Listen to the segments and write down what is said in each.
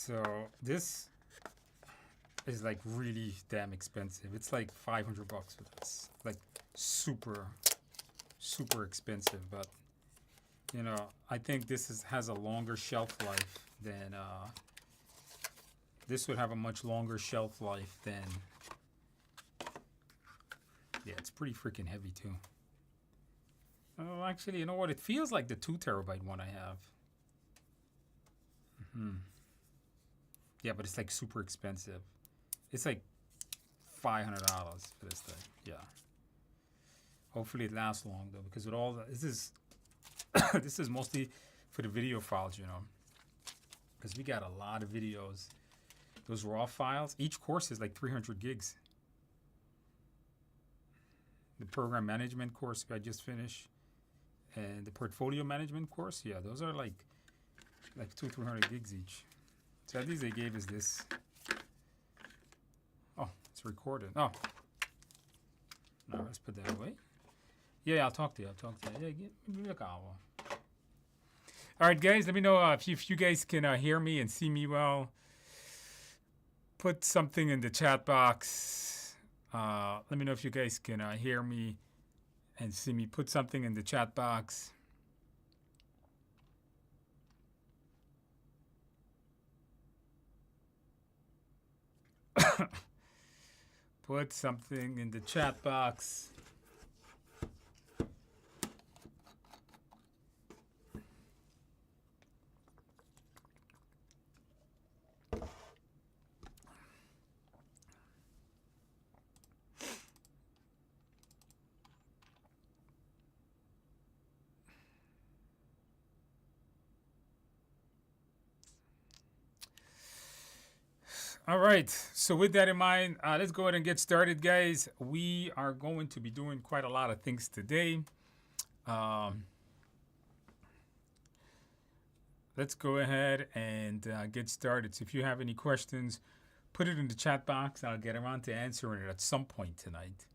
So this is like really damn expensive. It's like 500 bucks for this. Like super, super expensive. But you know, I think this has a longer shelf life than this would have a much longer shelf life than. Yeah, it's pretty freaking heavy too. Oh, actually, you know what? It feels like the 2 terabyte one I have. Yeah, but it's like super expensive. It's like $500 for this thing. Yeah. Hopefully it lasts long though, because with all the, this is this is mostly for the video files, you know, because we got a lot of videos. Those raw files, each course is like 300 gigs. The program management course I just finished, and the portfolio management course, yeah, those are like 200-300 gigs each. So at least they gave us this. Oh, it's recorded. Oh, now let's put that away. Yeah, I'll talk to you. Yeah, give me a call. All right, guys, let me know if you guys can hear me and see me well. Put something in the chat box. Let me know if you guys can hear me and see me. Put something in the chat box. Put something in the chat box. All right, so with that in mind, let's go ahead and get started, guys. We are going to be doing quite a lot of things today. Let's go ahead and get started. So if you have any questions, put it in the chat box. I'll get around to answering it at some point tonight.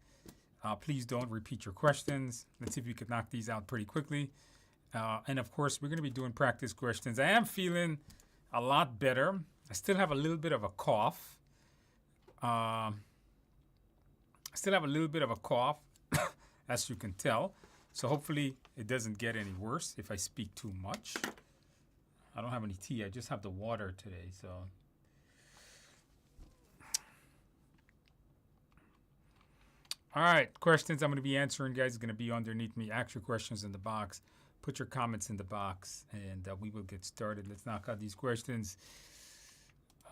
Please don't repeat your questions. Let's see if we can knock these out pretty quickly. And of course, we're going to be doing practice questions. I am feeling a lot better. I still have a little bit of a cough. As you can tell. So hopefully it doesn't get any worse if I speak too much. I don't have any tea. I just have the water today. So, all right, questions I'm going to be answering, guys, is going to be underneath me. Ask your questions in the box. Put your comments in the box, and we will get started. Let's knock out these questions.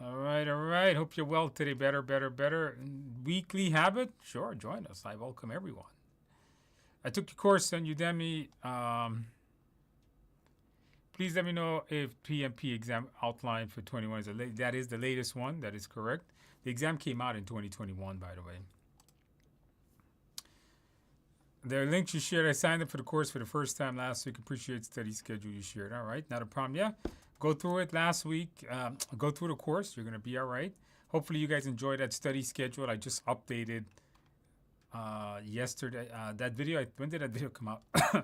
All right. Hope you're well today. Better. Weekly habit? Sure, join us. I welcome everyone. I took your course on Udemy. Please let me know if PMP exam outline for 21 is that is the latest one. That is correct. The exam came out in 2021, by the way. The links you shared, I signed up for the course for the first time last week. Appreciate the study schedule you shared. All right, not a problem. Yeah, go through it last week. Go through the course. You're going to be all right. Hopefully you guys enjoyed that study schedule. I just updated yesterday. That video, when did that video come out? The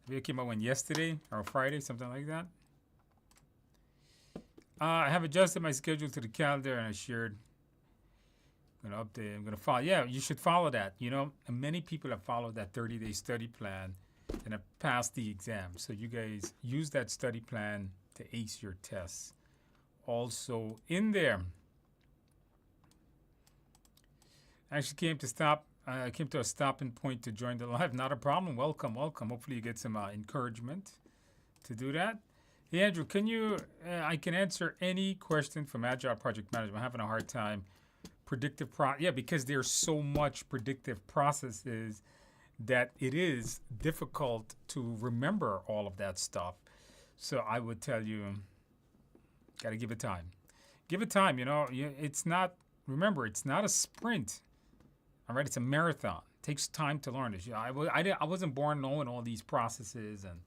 video came out yesterday or Friday, something like that. I have adjusted my schedule to the calendar and I shared. I'm going to update. I'm going to follow. Yeah, you should follow that. You know, and many people have followed that 30-day study plan and have passed the exam. So you guys use that study plan to ace your tests. Also in there, I actually came to a stopping point to join the live. Not a problem. Welcome. Hopefully you get some encouragement to do that. Hey, Andrew, can you, I can answer any question from Agile Project Management. I'm having a hard time. Yeah, because there's so much predictive processes that it is difficult to remember all of that stuff. So I would tell you, got to give it time. Give it time, you know. It's not, remember, it's not a sprint. All right, it's a marathon. It takes time to learn this. I wasn't born knowing all these processes and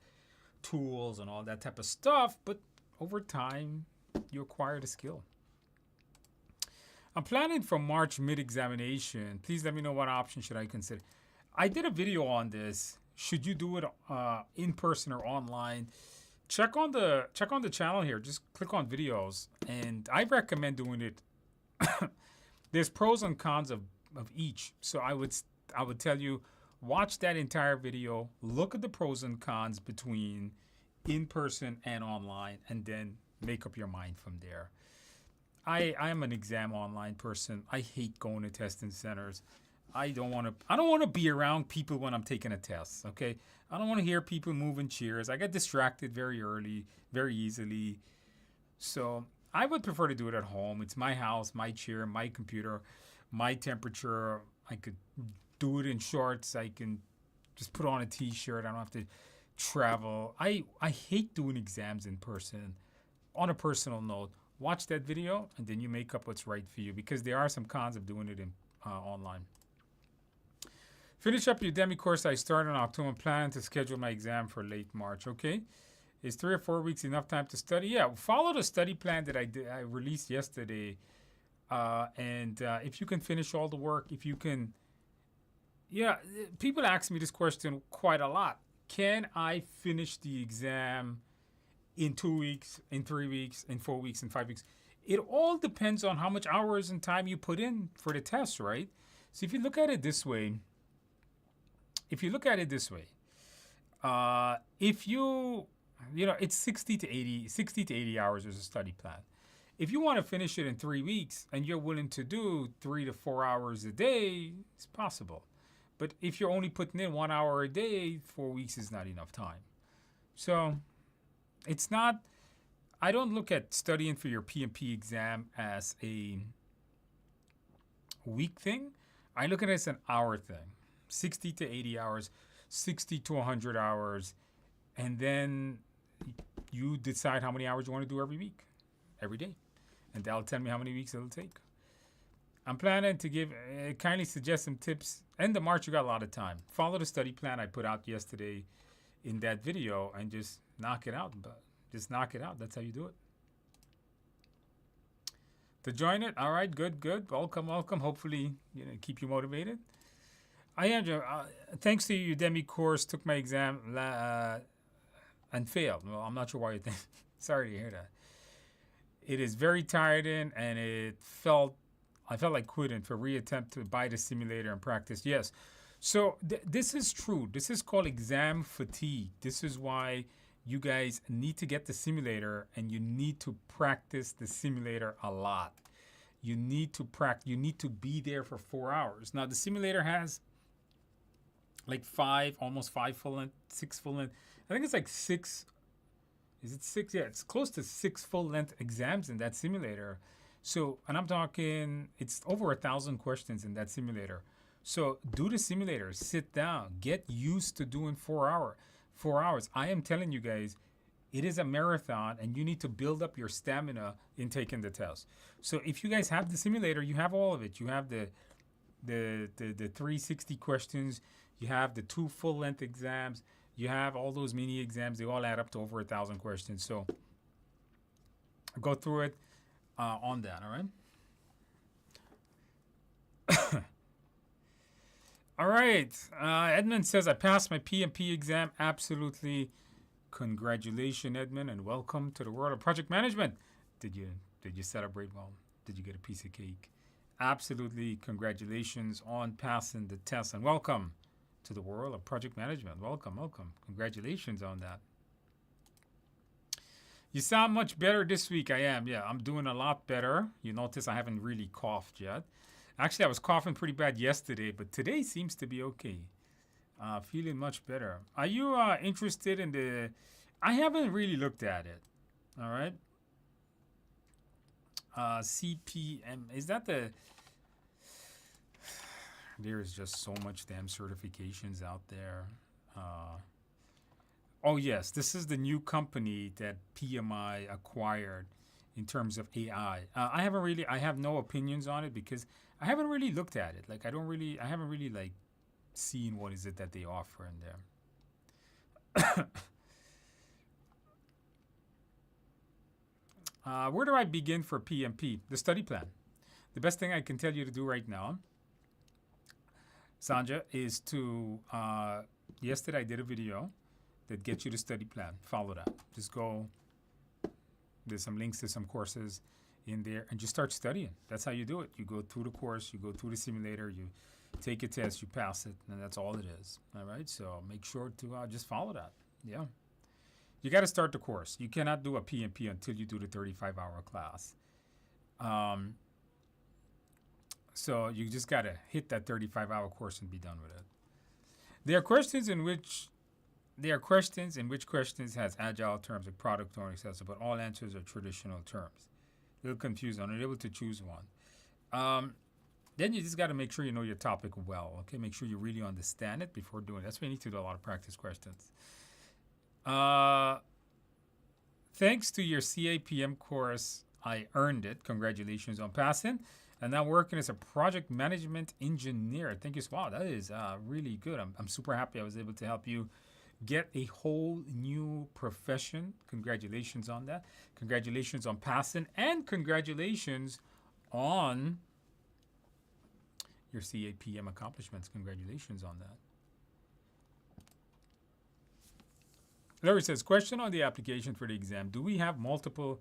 tools and all that type of stuff, but over time, you acquire the skill. I'm planning for March mid-examination. Please let me know what option should I consider. I did a video on this. Should you do it in person or online? check on the channel here. Just click on videos, and I recommend doing it. There's pros and cons of each. So I would tell you, watch that entire video, look at the pros and cons between in person and online, and then make up your mind from there. I'm an exam online person. I hate going to testing centers. I don't want to be around people when I'm taking a test, okay? I don't want to hear people moving chairs. I get distracted very early, very easily. So I would prefer to do it at home. It's my house, my chair, my computer, my temperature. I could do it in shorts. I can just put on a t-shirt. I don't have to travel. I hate doing exams in person. On a personal note, watch that video and then you make up what's right for you, because there are some cons of doing it in online. Finish up your Udemy course I started in October. Planning to schedule my exam for late March. Okay. Is 3 or 4 weeks enough time to study? Yeah, follow the study plan that I released yesterday. If you can finish all the work, if you can, yeah, people ask me this question quite a lot. Can I finish the exam in 2 weeks, in 3 weeks, in 4 weeks, in 5 weeks? It all depends on how much hours and time you put in for the test, right? So if you look at it this way, if it's 60 to 80 hours as a study plan. If you want to finish it in 3 weeks and you're willing to do 3 to 4 hours a day, it's possible. But if you're only putting in 1 hour a day, 4 weeks is not enough time. So it's not, I don't look at studying for your PMP exam as a week thing. I look at it as an hour thing. 60 to 80 hours, 60 to 100 hours, and then you decide how many hours you want to do every week, every day. And that'll tell me how many weeks it'll take. I'm planning to give, kindly suggest some tips. End of March, you got a lot of time. Follow the study plan I put out yesterday in that video and just knock it out. Just knock it out. That's how you do it. To join it, all right, good. Welcome. Hopefully, keep you motivated. Andrew, thanks to your Udemy course, took my exam and failed. Well, I'm not sure why you think. Sorry to hear that. It is very tiring, and I felt like quitting for reattempt to buy the simulator and practice. Yes. So this is true. This is called exam fatigue. This is why you guys need to get the simulator, and you need to practice the simulator a lot. You need to practice. You need to be there for 4 hours. Now, the simulator has like 5, almost 5 full length, 6 full length. I think it's like 6. Is it 6? Yeah, it's close to 6 full length exams in that simulator. So, and I'm talking, it's over 1,000 questions in that simulator. So do the simulator, sit down, get used to doing 4 hours. 4 hours. I am telling you guys, it is a marathon, and you need to build up your stamina in taking the test. So if you guys have the simulator, you have all of it. You have the 360 questions. You have the 2 full-length exams. You have all those mini exams. They all add up to over 1,000 questions. So go through it on that, all right? All right. Edmund says, I passed my PMP exam. Absolutely. Congratulations, Edmund, and welcome to the world of project management. Did you celebrate well? Did you get a piece of cake? Absolutely. Congratulations on passing the test, and welcome to the world of project management. Welcome. Congratulations on that. You sound much better this week. I am. Yeah, I'm doing a lot better. You notice I haven't really coughed yet. Actually, I was coughing pretty bad yesterday, but today seems to be okay. Feeling much better. Are you interested in the... I haven't really looked at it. All right. CPM. Is that the... There's just so much damn certifications out there. Oh, yes. This is the new company that PMI acquired in terms of AI. I have no opinions on it because I haven't really looked at it. Like, I haven't really, like, seen what is it that they offer in there. Where do I begin for PMP? The study plan. The best thing I can tell you to do right now, Sanja, is to, yesterday I did a video that get you the study plan. Follow that. Just go. There's some links to some courses in there, and just start studying. That's how you do it. You go through the course, you go through the simulator, you take a test, you pass it, and that's all it is. All right. So make sure to just follow that. Yeah. You got to start the course. You cannot do a PMP until you do the 35-hour class. So you just got to hit that 35-hour course and be done with it. There are questions in which questions has agile terms like product owner, etc., but all answers are traditional terms. A little confused, unable to choose one. Then you just got to make sure you know your topic well. Okay, make sure you really understand it before doing it. That's why you need to do a lot of practice questions. Thanks to your CAPM course, I earned it. Congratulations on passing. And now working as a project management engineer. Thank you. Wow, that is really good. I'm super happy I was able to help you get a whole new profession. Congratulations on that. Congratulations on passing. And congratulations on your CAPM accomplishments. Congratulations on that. Larry says, question on the application for the exam. Do we have multiple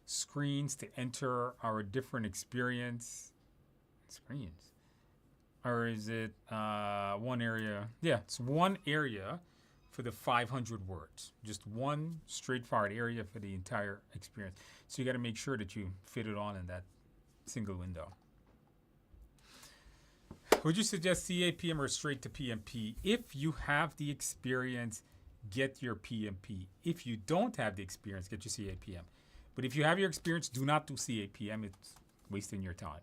screens to enter our different screens? Or is it one area? Yeah, it's one area for the 500 words. Just one straightforward area for the entire experience. So you got to make sure that you fit it on in that single window. Would you suggest CAPM or straight to PMP? If you have the experience, get your PMP. If you don't have the experience, get your CAPM. But if you have your experience, do not do CAPM. It's wasting your time.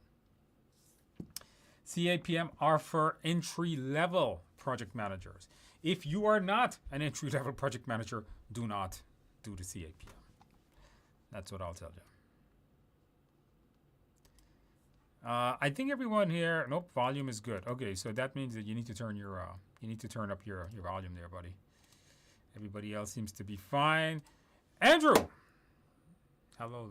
CAPM are for entry-level project managers. If you are not an entry-level project manager, do not do the CAPM. That's what I'll tell you. I think everyone here, nope, volume is good. Okay, so that means that you need to turn up your volume there, buddy. Everybody else seems to be fine. Andrew! Hello,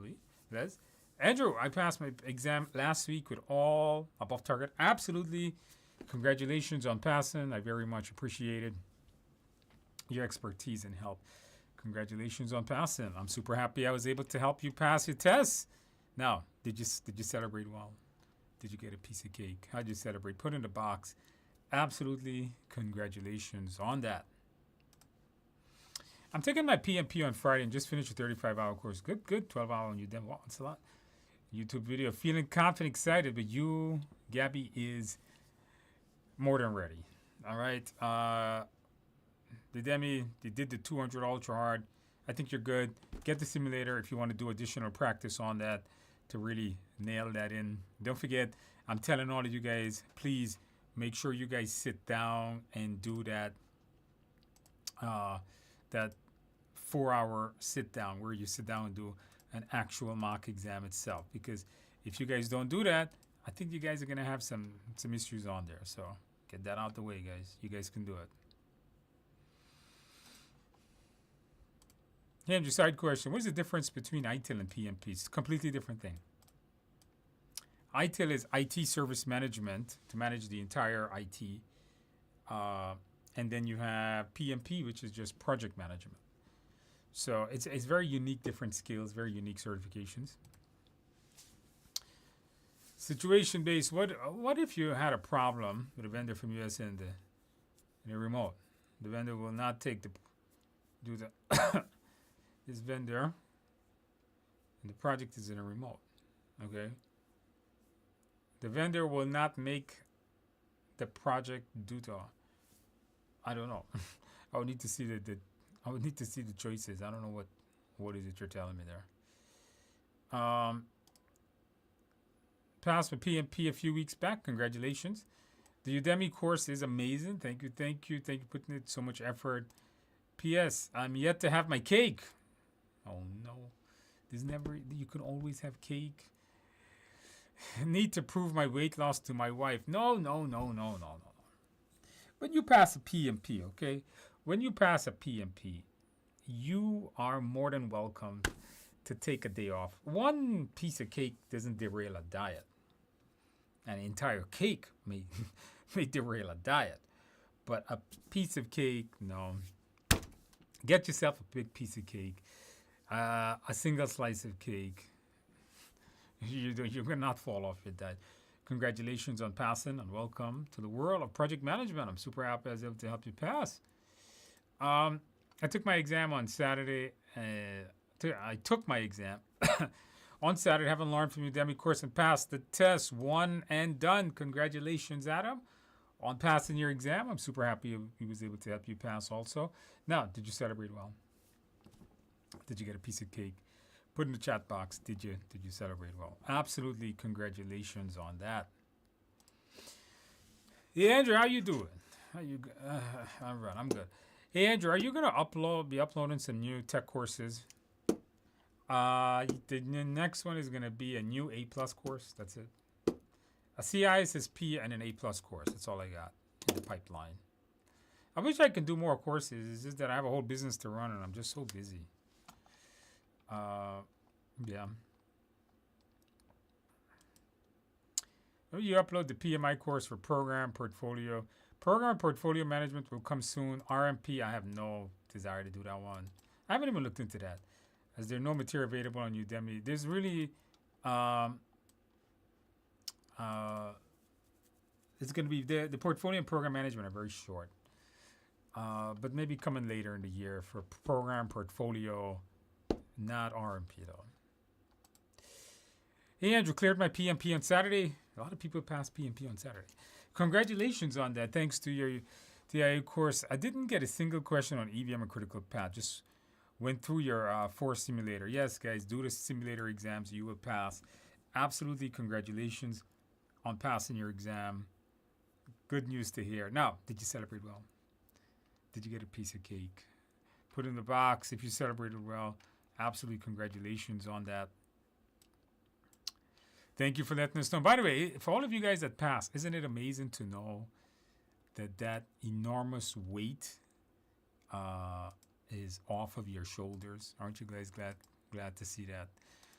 Les. Andrew, I passed my exam last week with all above target. Absolutely. Congratulations on passing. I very much appreciated your expertise and help. Congratulations on passing. I'm super happy I was able to help you pass your tests. Now, did you celebrate well? Did you get a piece of cake? How did you celebrate? Put in the box. Absolutely. Congratulations on that. I'm taking my PMP on Friday and just finished a 35-hour course. Good. 12-hour on Udemy. Wow, that's a lot. YouTube video. Feeling confident, excited, but you, Gabby, is more than ready. All right. They did the 200 ultra hard. I think you're good. Get the simulator if you want to do additional practice on that to really nail that in. Don't forget, I'm telling all of you guys, please make sure you guys sit down and do that that 4-hour sit down where you sit down and do an actual mock exam itself. Because if you guys don't do that, I think you guys are gonna have some issues on there. So get that out the way, guys. You guys can do it. Andrew, side question. What is the difference between ITIL and PMP? It's a completely different thing. ITIL is IT service management to manage the entire IT. And then you have PMP, which is just project management. So it's very unique, different skills, very unique certifications. Situation based. What if you had a problem with a vendor from US in the remote? The vendor will not take this vendor, and the project is in a remote. Okay. The vendor will not make the project due to, I don't know. I would need to see I would need to see the choices. I don't know what is it you're telling me there. Passed my PMP a few weeks back. Congratulations. The Udemy course is amazing. Thank you for putting in so much effort. P.S. I'm yet to have my cake. Oh no. You can always have cake. Need to prove my weight loss to my wife. No. When you pass a PMP, okay? When you pass a PMP, you are more than welcome to take a day off. One piece of cake doesn't derail a diet. An entire cake may derail a diet. But a piece of cake, no. Get yourself a big piece of cake, a single slice of cake. You're going to not fall off with that. Congratulations on passing and welcome to the world of project management. I'm super happy I was able to help you pass. I took my exam on Saturday. I took my exam on Saturday, haven't learned from Udemy course and passed the test. One and done. Congratulations, Adam, on passing your exam. I'm super happy he was able to help you pass also. Now, did you celebrate well? Did you get a piece of cake? Put in the chat box. Did you celebrate well? Absolutely. Congratulations on that. Hey, Andrew, how you doing? All right, I'm good. Hey, Andrew, are you gonna be uploading some new tech courses? The next one is gonna be a new A+ course. That's it. A CISSP and an A+ course. That's all I got in the pipeline. I wish I could do more courses. It's just that I have a whole business to run and I'm just so busy. Yeah. You upload the PMI course for program portfolio. Program portfolio management will come soon. RMP, I have no desire to do that one. I haven't even looked into that, as there's no material available on Udemy. There's really, it's going to be the portfolio and program management are very short, but maybe coming later in the year for program portfolio, not RMP though. Hey, Andrew, cleared my PMP on Saturday. A lot of people passed PMP on Saturday. Congratulations on that. Thanks to your TIA course. I didn't get a single question on EVM or critical path. Just went through your force simulator. Yes, guys, do the simulator exams. You will pass. Absolutely congratulations on passing your exam. Good news to hear. Now, did you celebrate well? Did you get a piece of cake? Put it in the box if you celebrated well. Absolutely congratulations on that. Thank you for letting us know. By the way, for all of you guys that passed, isn't it amazing to know that enormous weight is off of your shoulders? Aren't you guys glad to see that?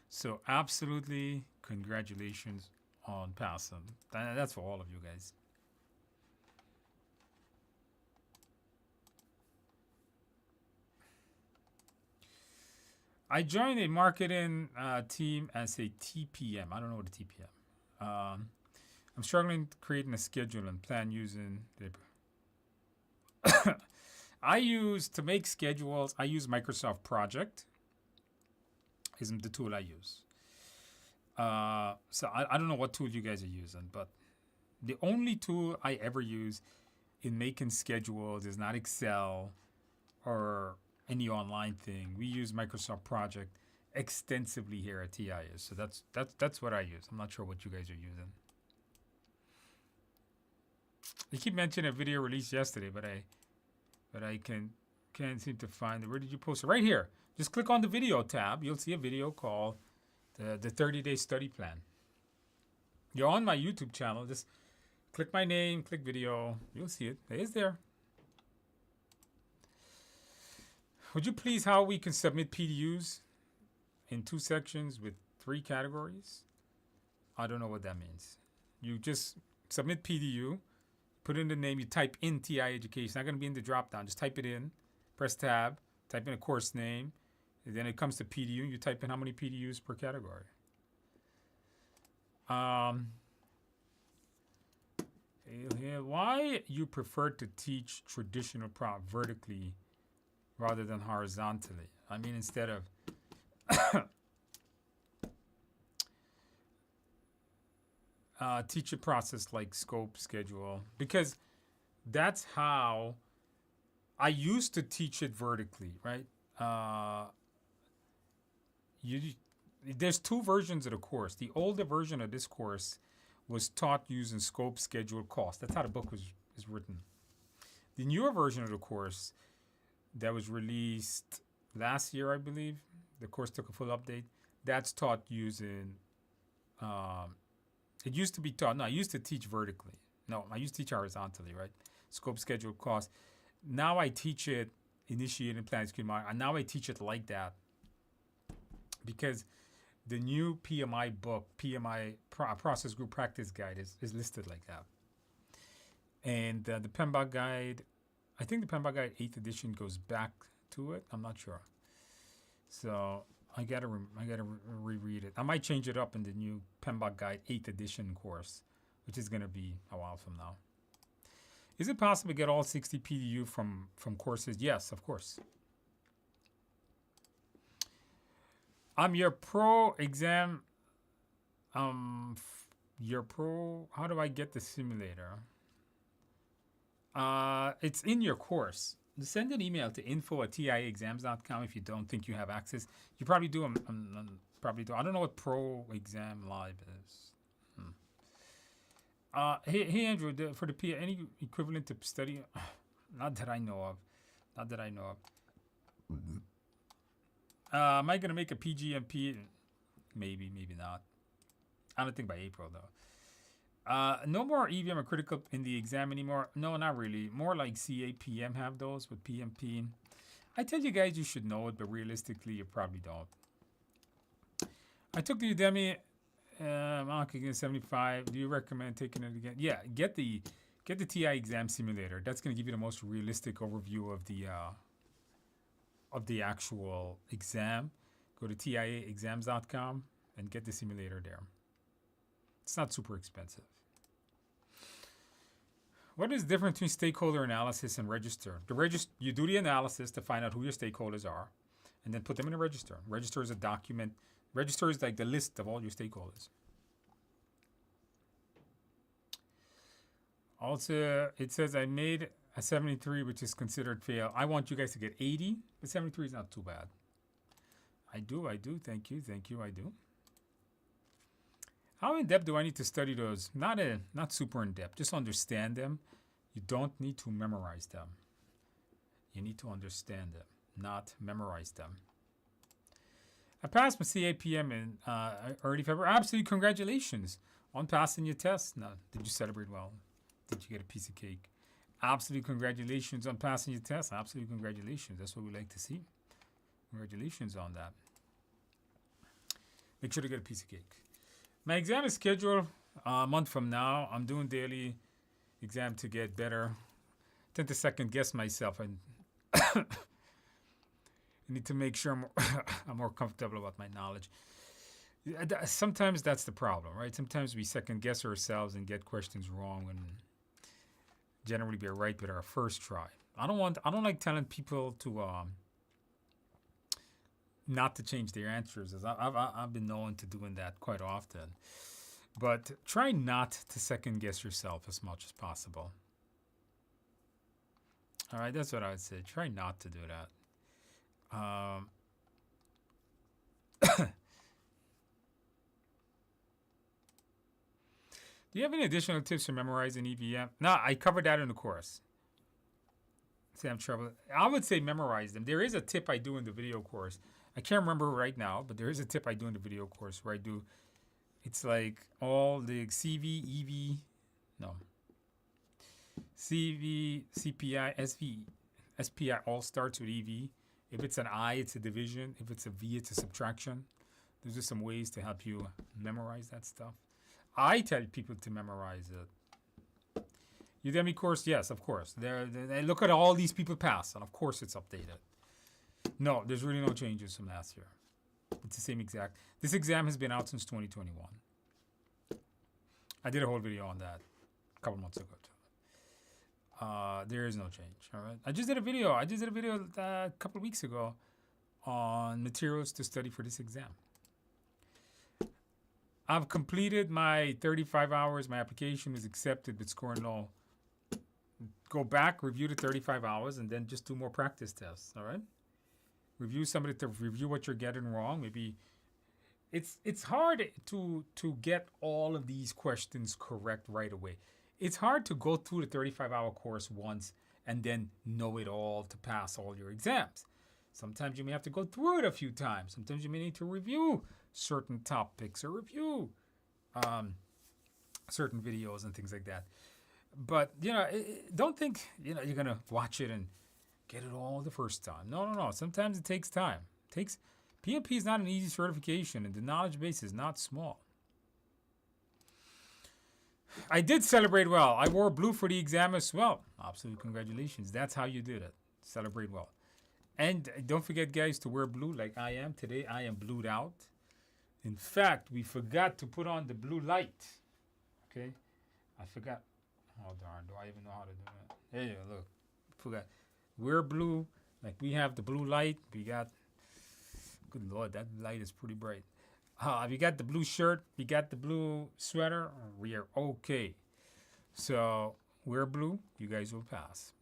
So absolutely congratulations on passing. That's for all of you guys. I joined a marketing team as a TPM. I don't know what a TPM. I'm struggling creating a schedule and plan using the. To make schedules, I use Microsoft Project. Is the tool I use. So I don't know what tool you guys are using, but the only tool I ever use in making schedules is not Excel or any online thing. We use Microsoft Project extensively here at TIS. So that's what I use. I'm not sure what you guys are using. You keep mentioning a video released yesterday, but I can't seem to find it. Where did you post it? Right here. Just click on the video tab. You'll see a video called the 30-day study plan. You're on my YouTube channel. Just click my name, click video. You'll see it. It is there. Would you please how we can submit PDUs in 2 sections with 3 categories? I don't know what that means. You just submit PDU, put in the name, you type in TI Education. It's not going to be in the drop-down. Just type it in, press tab, type in a course name, and then it comes to PDU. You type in how many PDUs per category. Why you prefer to teach traditional prop vertically rather than horizontally? I mean, instead of teach a process like scope, schedule, because that's how I used to teach it vertically, right? There's 2 versions of the course. The older version of this course was taught using scope, schedule, cost. That's how the book is written. The newer version of the course that was released last year, I believe, the course took a full update. That's taught using, it used to be taught, no, I used to teach vertically. No, I used to teach horizontally, right? Scope, schedule, cost. Now I teach it, initiate and plan, and now I teach it like that. Because the new PMI book, PMI Process Group Practice Guide is listed like that. And the PMBOK Guide, I think the PMBOK Guide 8th edition goes back to it. I'm not sure. So I gotta reread it. I might change it up in the new PMBOK Guide 8th edition course, which is gonna be a while from now. Is it possible to get all 60 PDU from courses? Yes, of course. I'm your pro exam. Your pro. How do I get the simulator? It's in your course. Send an email to info@tiaexams.com if you don't think you have access. You probably do. Probably do. I don't know what Pro Exam Live is. Hey Andrew, for the P, any equivalent to study? Not that I know of. Not that I know of. Am I gonna make a PGMP? Maybe, maybe not. I don't think by April though. No more EVM or critical in the exam anymore. No, not really. More like CAPM have those with PMP. I tell you guys you should know it, but realistically you probably don't. I took the Udemy again 75. Do you recommend taking it again? Yeah, get the TI exam simulator. That's going to give you the most realistic overview of the actual exam. Go to tiaexams.com and get the simulator there. It's not super expensive. What is the difference between stakeholder analysis and register? You do the analysis to find out who your stakeholders are, and then put them in a register. Register is a document. Register is like the list of all your stakeholders. Also, it says I made a 73, which is considered fail. I want you guys to get 80, but 73 is not too bad. I do. Thank you, I do. How in depth do I need to study those? Not super in depth. Just understand them. You don't need to memorize them. You need to understand them, not memorize them. I passed my CAPM in early February. Absolutely, congratulations on passing your test. Now, did you celebrate well? Did you get a piece of cake? Absolutely, congratulations on passing your test. Absolutely, congratulations. That's what we like to see. Congratulations on that. Make sure to get a piece of cake. My exam is scheduled a month from now. I'm doing daily exam to get better. I tend to second guess myself and I need to make sure I'm more comfortable about my knowledge. Sometimes that's the problem, right? Sometimes we second guess ourselves and get questions wrong and generally we're right with our first try. I don't like telling people to not to change their answers. As I've been known to doing that quite often. But try not to second guess yourself as much as possible. All right, that's what I would say. Try not to do that. Do you have any additional tips for memorizing EVM? No, I covered that in the course. Say I'm trouble. I would say memorize them. There is a tip I do in the video course. I can't remember right now, but there is a tip I do in the video course where I do. It's like all the CV, EV, no. CV, CPI, SV, SPI all starts with EV. If it's an I, it's a division. If it's a V, it's a subtraction. There's just some ways to help you memorize that stuff. I tell people to memorize it. Udemy course, yes, of course. They look at all these people pass, and of course it's updated. No, there's really no changes from last year. It's the same exact. This exam has been out since 2021. I did a whole video on that a couple months ago too. There is no change. All right. I just did a video a couple of weeks ago on materials to study for this exam. I've completed my 35 hours. My application was accepted with scoring low. Go back, review the 35 hours, and then just do more practice tests. All right. Review somebody to review what you're getting wrong. Maybe it's hard to get all of these questions correct right away. It's hard to go through the 35-hour course once and then know it all to pass all your exams. Sometimes you may have to go through it a few times. Sometimes you may need to review certain topics or review certain videos and things like that. But, don't think, you're going to watch it and get it all the first time. No. Sometimes it takes time. PMP is not an easy certification, and the knowledge base is not small. I did celebrate well. I wore blue for the exam as well. Absolutely, congratulations. That's how you did it. Celebrate well. And don't forget, guys, to wear blue like I am today. I am blued out. In fact, we forgot to put on the blue light. Okay, I forgot. Oh darn! Do I even know how to do that? There you go. Look, forgot. We're blue. Like we have the blue light. We got. Good lord, that light is pretty bright. We got the blue shirt. We got the blue sweater. We are okay. So we're blue. You guys will pass.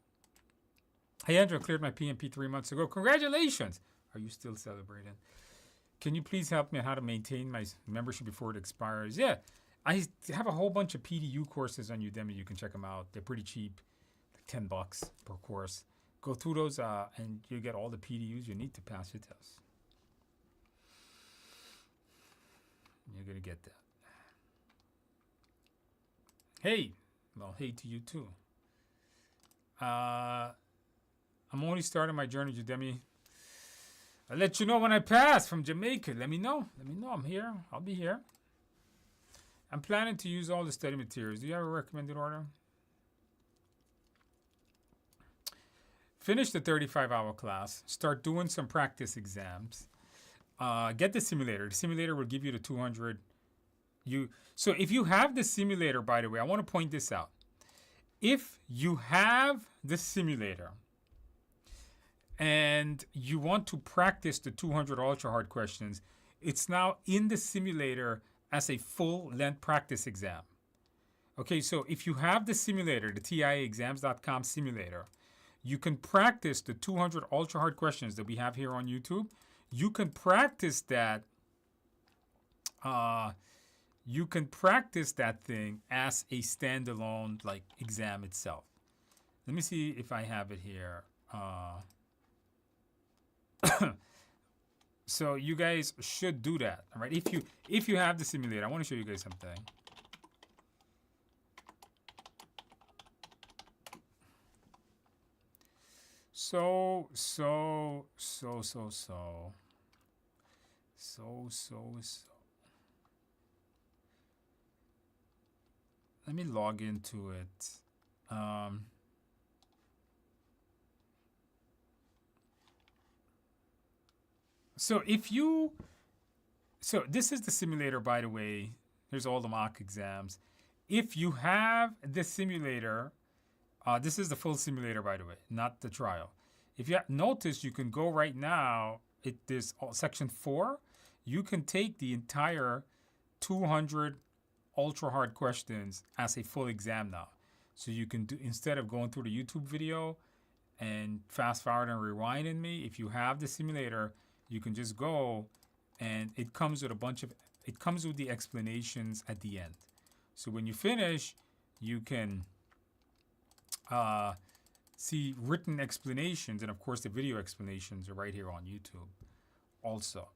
Hey, Andrew, I cleared my PMP 3 months ago. Congratulations. Are you still celebrating? Can you please help me on how to maintain my membership before it expires? Yeah, I have a whole bunch of PDU courses on Udemy. You can check them out. They're pretty cheap, like $10 per course. Go through those and you get all the PDUs you need to pass your test. You're going to get that. Hey. Well, hey to you too. I'm only starting my journey to Udemy. I'll let you know when I pass from Jamaica. Let me know. Let me know. I'm here. I'll be here. I'm planning to use all the study materials. Do you have a recommended order? Finish the 35-hour class. Start doing some practice exams. Get the simulator. The simulator will give you the 200. So if you have the simulator, by the way, I want to point this out. If you have the simulator and you want to practice the 200 ultra hard questions, it's now in the simulator as a full-length practice exam. Okay, so if you have the simulator, the TIAexams.com simulator, you can practice the 200 ultra hard questions that we have here on YouTube. You can practice that. You can practice that thing as a standalone like exam itself. Let me see if I have it here. So you guys should do that, all right? If you have the simulator, I want to show you guys something. So. Let me log into it. So this is the simulator, by the way. Here's all the mock exams. If you have the simulator, this is the full simulator, by the way, not the trial. If you notice, you can go right now. There's section 4. You can take the entire 200 ultra hard questions as a full exam now. So you can do, instead of going through the YouTube video and fast forward and rewinding me, if you have the simulator, you can just go and it comes with the explanations at the end. So when you finish, you can see written explanations, and of course the video explanations are right here on YouTube also.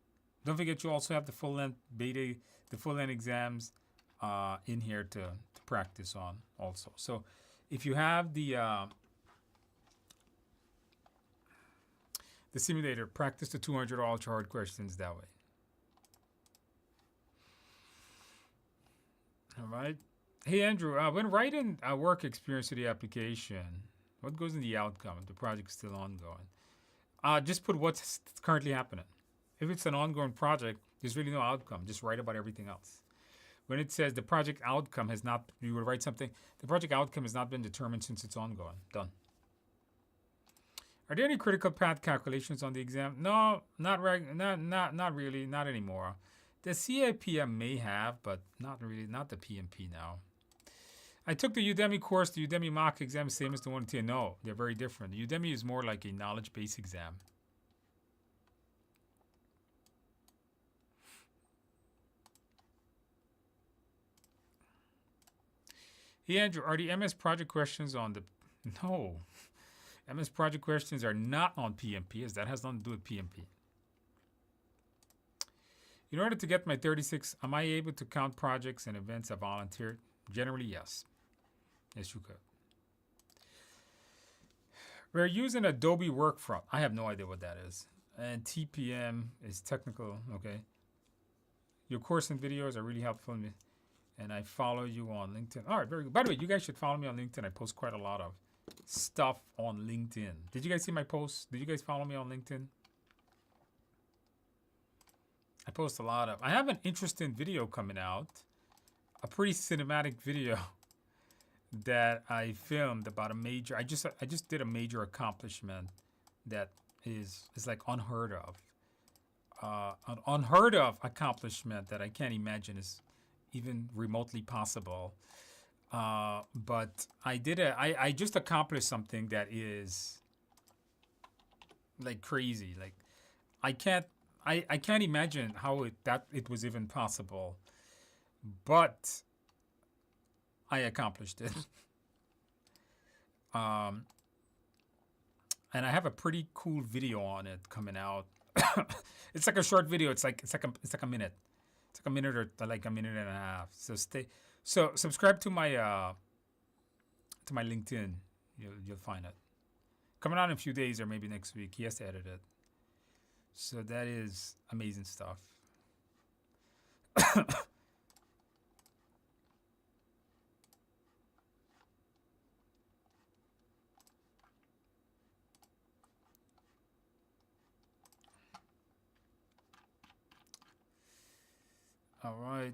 Don't forget, you also have the full-length beta, the full-length exams in here to practice on also. So if you have the simulator, practice the 200 ultra hard questions that way. All right. Hey, Andrew, when writing a work experience to the application, what goes in the outcome if the project's still ongoing? Just put what's currently happening. If it's an ongoing project, there's really no outcome. Just write about everything else. When it says the project outcome has not, you would write something, the project outcome has not been determined since it's ongoing. Done. Are there any critical path calculations on the exam? No, not really, not anymore. The CIPM may have, but not really, not the PMP now. I took the Udemy course, the Udemy mock exam, same as the one in No, they're very different. The Udemy is more like a knowledge-based exam. Hey, Andrew, are the MS project questions on the... No. MS project questions are not on PMP, as that has nothing to do with PMP. In order to get my 36, am I able to count projects and events I volunteered? Generally, yes. Yes, you could. We're using Adobe Workfront. I have no idea what that is. And TPM is technical, okay. Your course and videos are really helpful. And I follow you on LinkedIn. All right, very good. By the way, you guys should follow me on LinkedIn. I post quite a lot of stuff on LinkedIn. Did you guys see my posts? Did you guys follow me on LinkedIn? I post a lot of. I have an interesting video coming out, a pretty cinematic video that I filmed about a major. I just did a major accomplishment that is like unheard of. An unheard of accomplishment that I can't imagine is even remotely possible. But I just accomplished something that is like crazy. Like I can't imagine how it was even possible. But I accomplished it. And I have a pretty cool video on it coming out. It's like a short video. It's like a minute. It's like a minute or like a minute and a half. So subscribe to my LinkedIn. You'll find it. Coming out in a few days or maybe next week. He has to edit it. So that is amazing stuff. All right,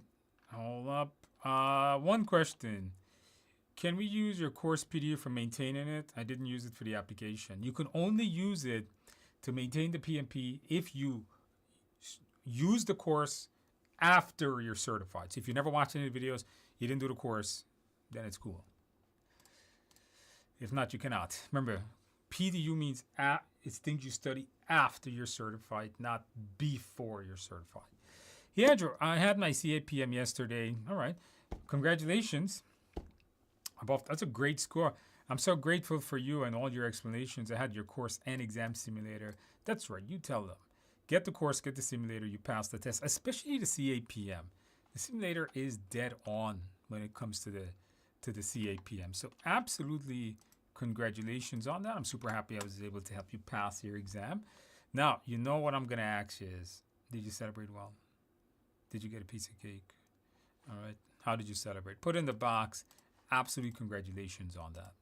hold up. One question. Can we use your course PDF for maintaining it? I didn't use it for the application. You can only use it to maintain the PMP if you use the course after you're certified. So if you never watched any videos, you didn't do the course, then it's cool. If not, you cannot. Remember, PDU means it's things you study after you're certified, not before you're certified. Yeah, Andrew, I had my CAPM yesterday. All right. Congratulations. That's a great score. I'm so grateful for you and all your explanations. I had your course and exam simulator. That's right. You tell them. Get the course, get the simulator, you pass the test, especially the CAPM. The simulator is dead on when it comes to the CAPM. So absolutely congratulations on that. I'm super happy I was able to help you pass your exam. Now, you know what I'm going to ask you is, did you celebrate well? Did you get a piece of cake? All right. How did you celebrate? Put in the box. Absolute congratulations on that.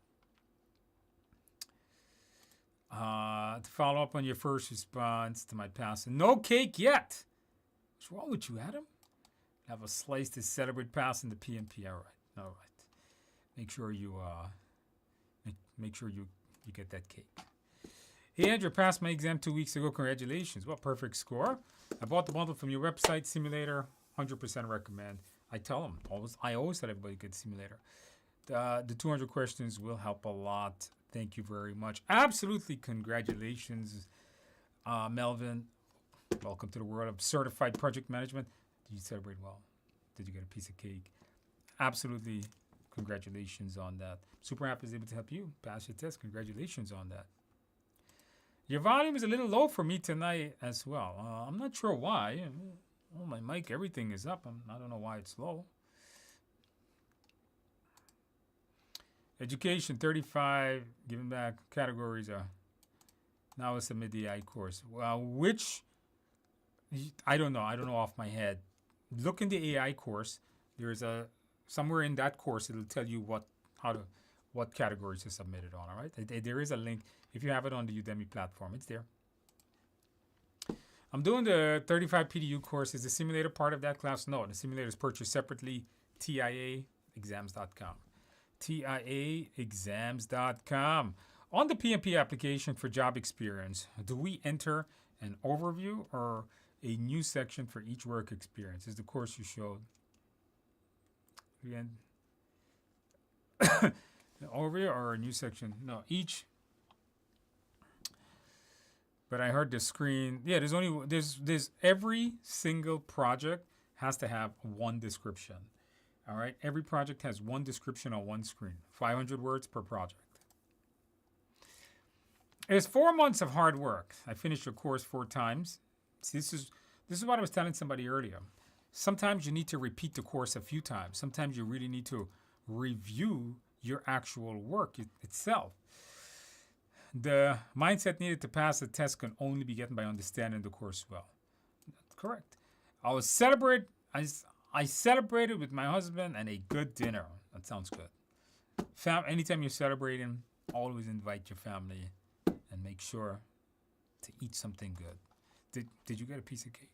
To follow up on your first response to my passing, no cake yet. What's wrong with you, Adam? Have a slice to celebrate passing the PMP. All right. Make sure you get that cake. Hey, Andrew, passed my exam 2 weeks ago. Congratulations. What perfect score. I bought the bundle from your website, simulator. 100% recommend. I always tell everybody get simulator. The 200 questions will help a lot. Thank you very much. Absolutely, congratulations, Melvin. Welcome to the world of certified project management. Did you celebrate well? Did you get a piece of cake? Absolutely, congratulations on that. Super happy I was able to help you pass your test. Congratulations on that. Your volume is a little low for me tonight as well. I'm not sure why. Oh, my mic, everything is up. I don't know why it's low. Education, 35, giving back categories are now it's a mid-AI course. Well, I don't know. I don't know off my head. Look in the AI course. There's somewhere in that course, it'll tell you what categories to submit it on, all right? There is a link. If you have it on the Udemy platform, it's there. I'm doing the 35 PDU course. Is the simulator part of that class? No, the simulator is purchased separately. TIAexams.com. TIAexams.com. On the PMP application for job experience, do we enter an overview or a new section for each work experience? Is the course you showed? Again, an overview or a new section? No, each. But I heard the screen. Yeah, there's every single project has to have one description. All right, every project has one description on one screen. 500 words per project. It's 4 months of hard work. I finished your course 4 times. See, this is what I was telling somebody earlier. Sometimes you need to repeat the course a few times. Sometimes you really need to review your actual work itself. The mindset needed to pass the test can only be gotten by understanding the course well. That's correct. I celebrated with my husband and a good dinner. That sounds good. Anytime you're celebrating, always invite your family and make sure to eat something good. Did you get a piece of cake?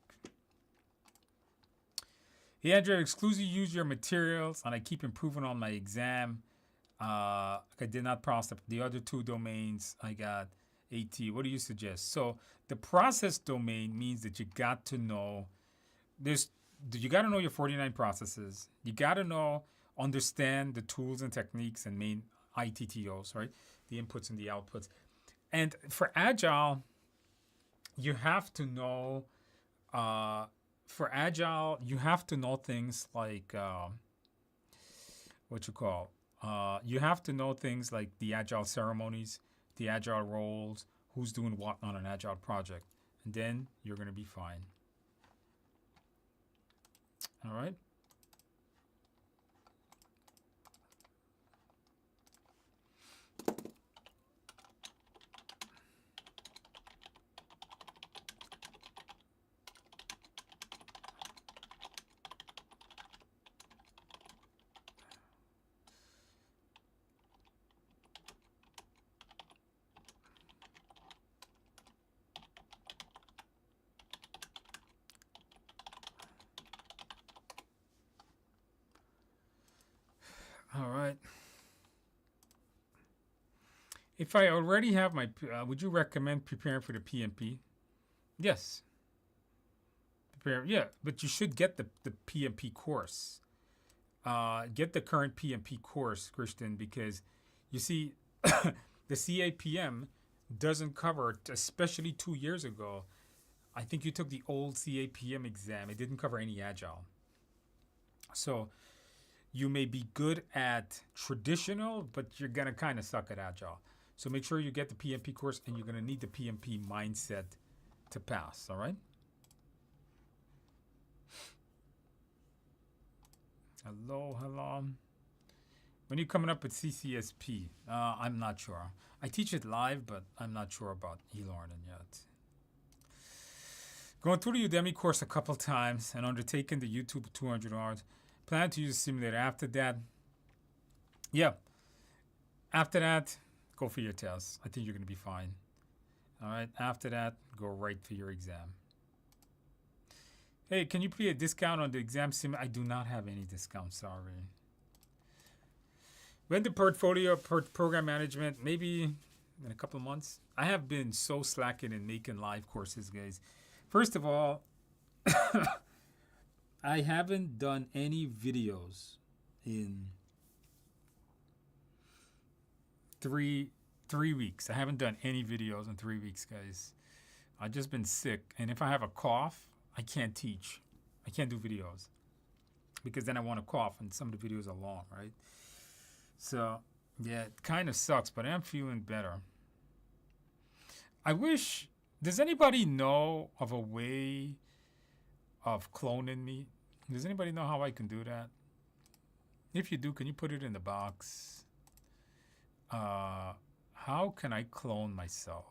Hey, Andrew, exclusively use your materials, and I keep improving on my exam. I did not process the other two domains. I got AT. What do you suggest? So the process domain means that you got to know you got to know your 49 processes. You got to understand the tools and techniques and main ITTOs, right? The inputs and the outputs. And for Agile, you have to know. For Agile, you have to know things like what you call. You have to know things like the Agile ceremonies, the Agile roles, who's doing what on an Agile project, and then you're going to be fine. All right. All right. If I already have my, would you recommend preparing for the PMP? Yes. Prepare, yeah, but you should get the PMP course. Get the current PMP course, Christian, because you see, the CAPM doesn't cover, especially 2 years ago. I think you took the old CAPM exam. It didn't cover any Agile. So you may be good at traditional, but you're going to kind of suck at Agile. So make sure you get the PMP course, and you're going to need the PMP mindset to pass, all right? Hello. When are you coming up with CCSP? I'm not sure. I teach it live, but I'm not sure about e-learning yet. Going through the Udemy course a couple times and undertaking the YouTube 200 hours. Plan to use a simulator after that. Yeah. After that, go for your test. I think you're going to be fine. All right. After that, go right for your exam. Hey, can you put a discount on the exam sim? I do not have any discount, sorry. When the portfolio program management, maybe in a couple of months. I have been so slacking in making live courses, guys. First of all, I haven't done any videos in three weeks. I haven't done any videos in 3 weeks, guys. I've just been sick. And if I have a cough, I can't teach. I can't do videos. Because then I want to cough, and some of the videos are long, right? So, yeah, it kind of sucks, but I'm feeling better. I wish, does anybody know of a way of cloning me? Does anybody know how I can do that? If you do, can you put it in the box? How can I clone myself?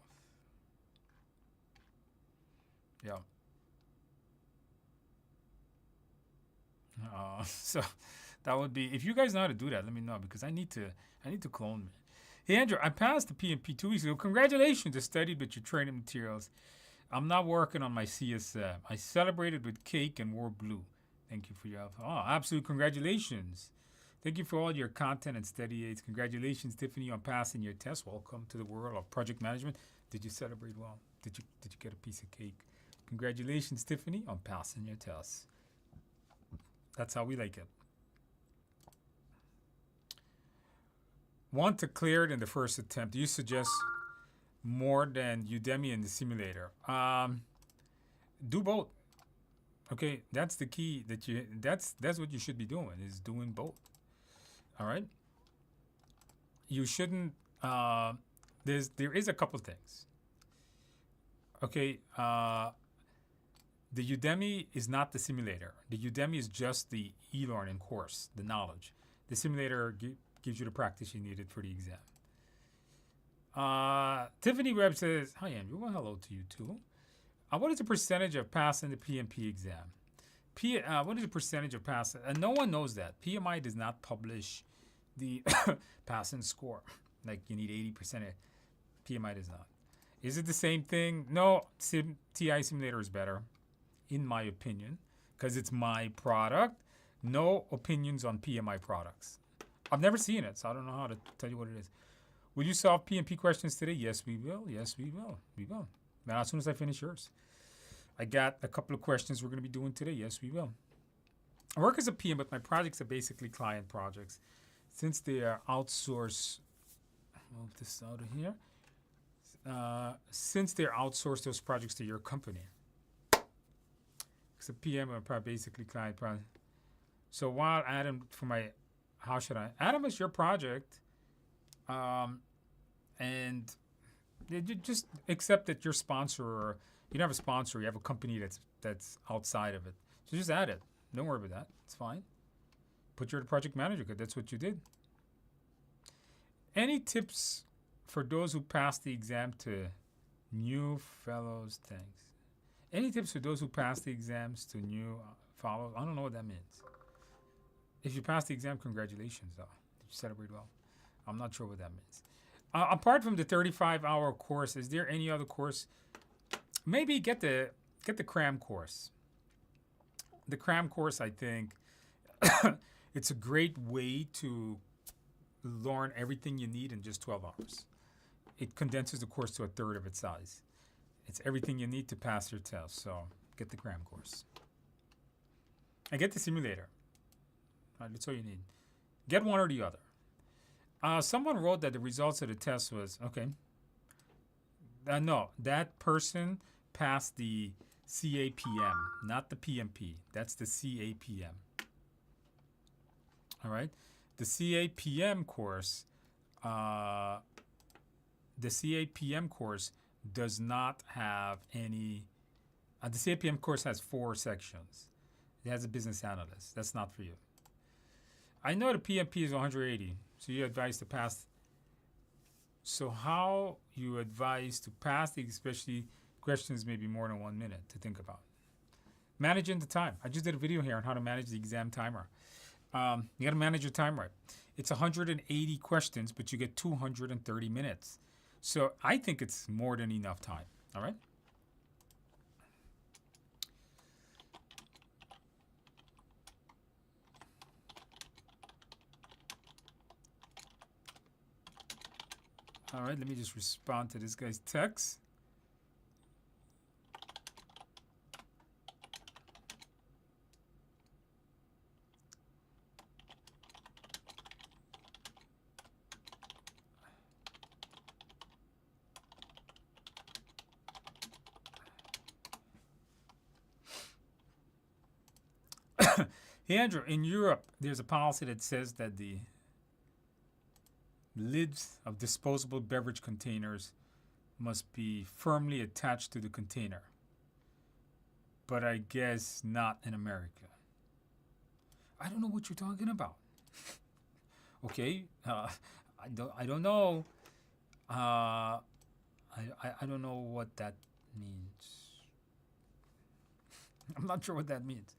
Yeah. So that would be, if you guys know how to do that, let me know, because I need to clone me. Hey Andrew, I passed the PMP 2 weeks ago. Congratulations! I studied with your training materials. I'm not working on my CSM. I celebrated with cake and wore blue. Thank you for your help. Oh, absolute congratulations. Thank you for all your content and study aids. Congratulations, Tiffany, on passing your test. Welcome to the world of project management. Did you celebrate well? Did you get a piece of cake? Congratulations, Tiffany, on passing your test. That's how we like it. Want to clear it in the first attempt. Do you suggest more than Udemy in the simulator? Do both. Okay, that's the key. That's what you should be doing, is doing both. All right. You shouldn't. There is a couple things. Okay. The Udemy is not the simulator. The Udemy is just the e-learning course, the knowledge. The simulator gives you the practice you needed for the exam. Tiffany Webb says, hi, Andrew. Well, hello to you, too. What is the percentage of passing the PMP exam? What is the percentage of passing? And no one knows that. PMI does not publish the passing score. Like you need 80% of PMI does not. Is it the same thing? No, TI Simulator is better, in my opinion, because it's my product. No opinions on PMI products. I've never seen it, so I don't know how to tell you what it is. Will you solve PMP questions today? Yes, we will. Yes, we will. We will. Now, as soon as I finish yours. I got a couple of questions we're going to be doing today. Yes, we will. I work as a PM, but my projects are basically client projects. Since they are outsourced, move this out of here. Since they're outsourced those projects to your company. Because a PM are basically client projects. So while Adam, how should I? Adam is your project. And you just accept that your sponsor, or you don't have a sponsor, you have a company that's outside of it. So just add it. Don't worry about that. It's fine. Put your project manager because that's what you did. Any tips for those who passed the exam to new fellows? Thanks. Any tips for those who passed the exams to new fellows? I don't know what that means. If you passed the exam, congratulations, though. You celebrate well. I'm not sure what that means. Apart from the 35-hour course, is there any other course? Maybe get the cram course. The cram course, I think, it's a great way to learn everything you need in just 12 hours. It condenses the course to a third of its size. It's everything you need to pass your test. So get the cram course. And get the simulator. All right, that's all you need. Get one or the other. Someone wrote that the results of the test was, okay. No, that person passed the CAPM, not the PMP. That's the CAPM. All right. The CAPM course, does not have any. The CAPM course has 4 sections. It has a business analyst. That's not for you. I know the PMP is 180, so you advise to pass. So how you advise to pass the, especially questions maybe more than 1 minute to think about. Managing the time. I just did a video here on how to manage the exam timer. You got to manage your time right. It's 180 questions, but you get 230 minutes. So I think it's more than enough time. All right? All right, let me just respond to this guy's text. Hey, Andrew, in Europe, there's a policy that says that the lids of disposable beverage containers must be firmly attached to the container. But I guess not in America. I don't know what you're talking about. Okay, I don't know. I don't know what that means. I'm not sure what that means.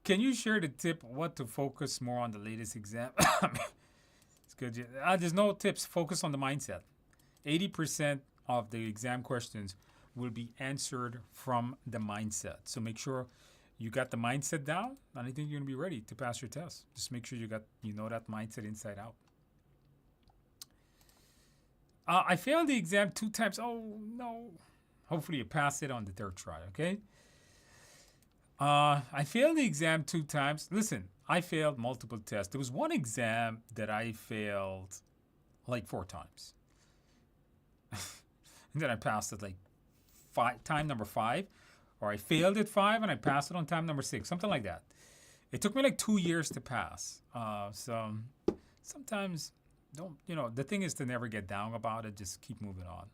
Can you share the tip what to focus more on the latest exam? It's good. There's no tips. Focus on the mindset. 80% of the exam questions will be answered from the mindset. So make sure you got the mindset down, and I think you're gonna be ready to pass your test. Just make sure you know that mindset inside out. I failed the exam 2 times. Oh no! Hopefully you pass it on the 3rd try. Okay. I failed the exam 2 times. Listen, I failed multiple tests. There was one exam that I failed like 4 times. And then I passed it like time number 5. Or I failed it 5 and I passed it on time number 6. Something like that. It took me like 2 years to pass. So sometimes, the thing is to never get down about it. Just keep moving on.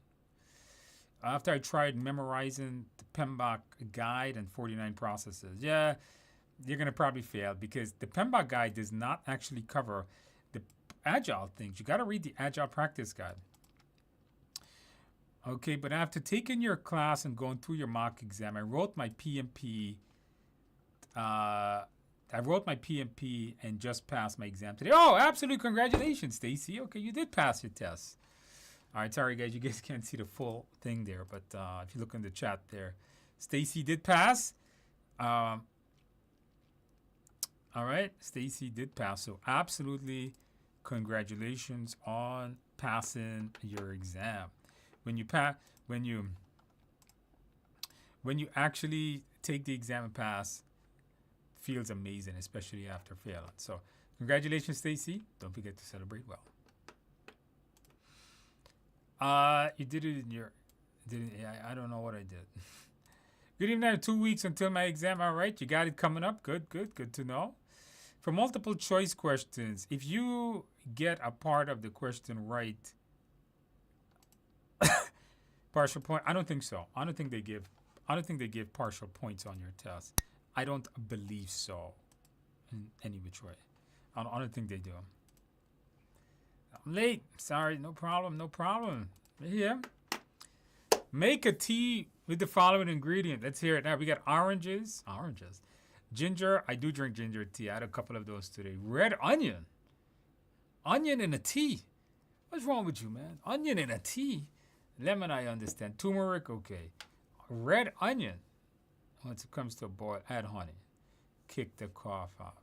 After I tried memorizing the PMBOK guide and 49 processes, yeah, you're going to probably fail because the PMBOK guide does not actually cover the agile things. You got to read the agile practice guide. Okay, but after taking your class and going through your mock exam, I wrote my PMP I wrote my PMP and just passed my exam today. Oh, absolutely. Congratulations, Stacy. Okay, you did pass your test. All right, sorry, guys. You guys can't see the full thing there, but if you look in the chat there, Stacy did pass. All right, Stacy did pass. So absolutely congratulations on passing your exam. When you when you actually take the exam and pass, feels amazing, especially after failing. So congratulations, Stacy. Don't forget to celebrate well. You did it in your I don't know what I did. Good evening. I have 2 weeks until my exam. All right, you got it coming up. Good to know. For multiple choice questions, if you get a part of the question right, partial point. I don't think so. I don't think they give partial points on your test. I don't believe so. In any which way, I don't think they do. I'm late. Sorry. No problem. Yeah. Make a tea with the following ingredient. Let's hear it now. We got oranges. Ginger. I do drink ginger tea. I had a couple of those today. Red onion. Onion in a tea. What's wrong with you, man? Onion in a tea. Lemon, I understand. Turmeric, okay. Red onion. Once it comes to a boil, add honey. Kick the cough out.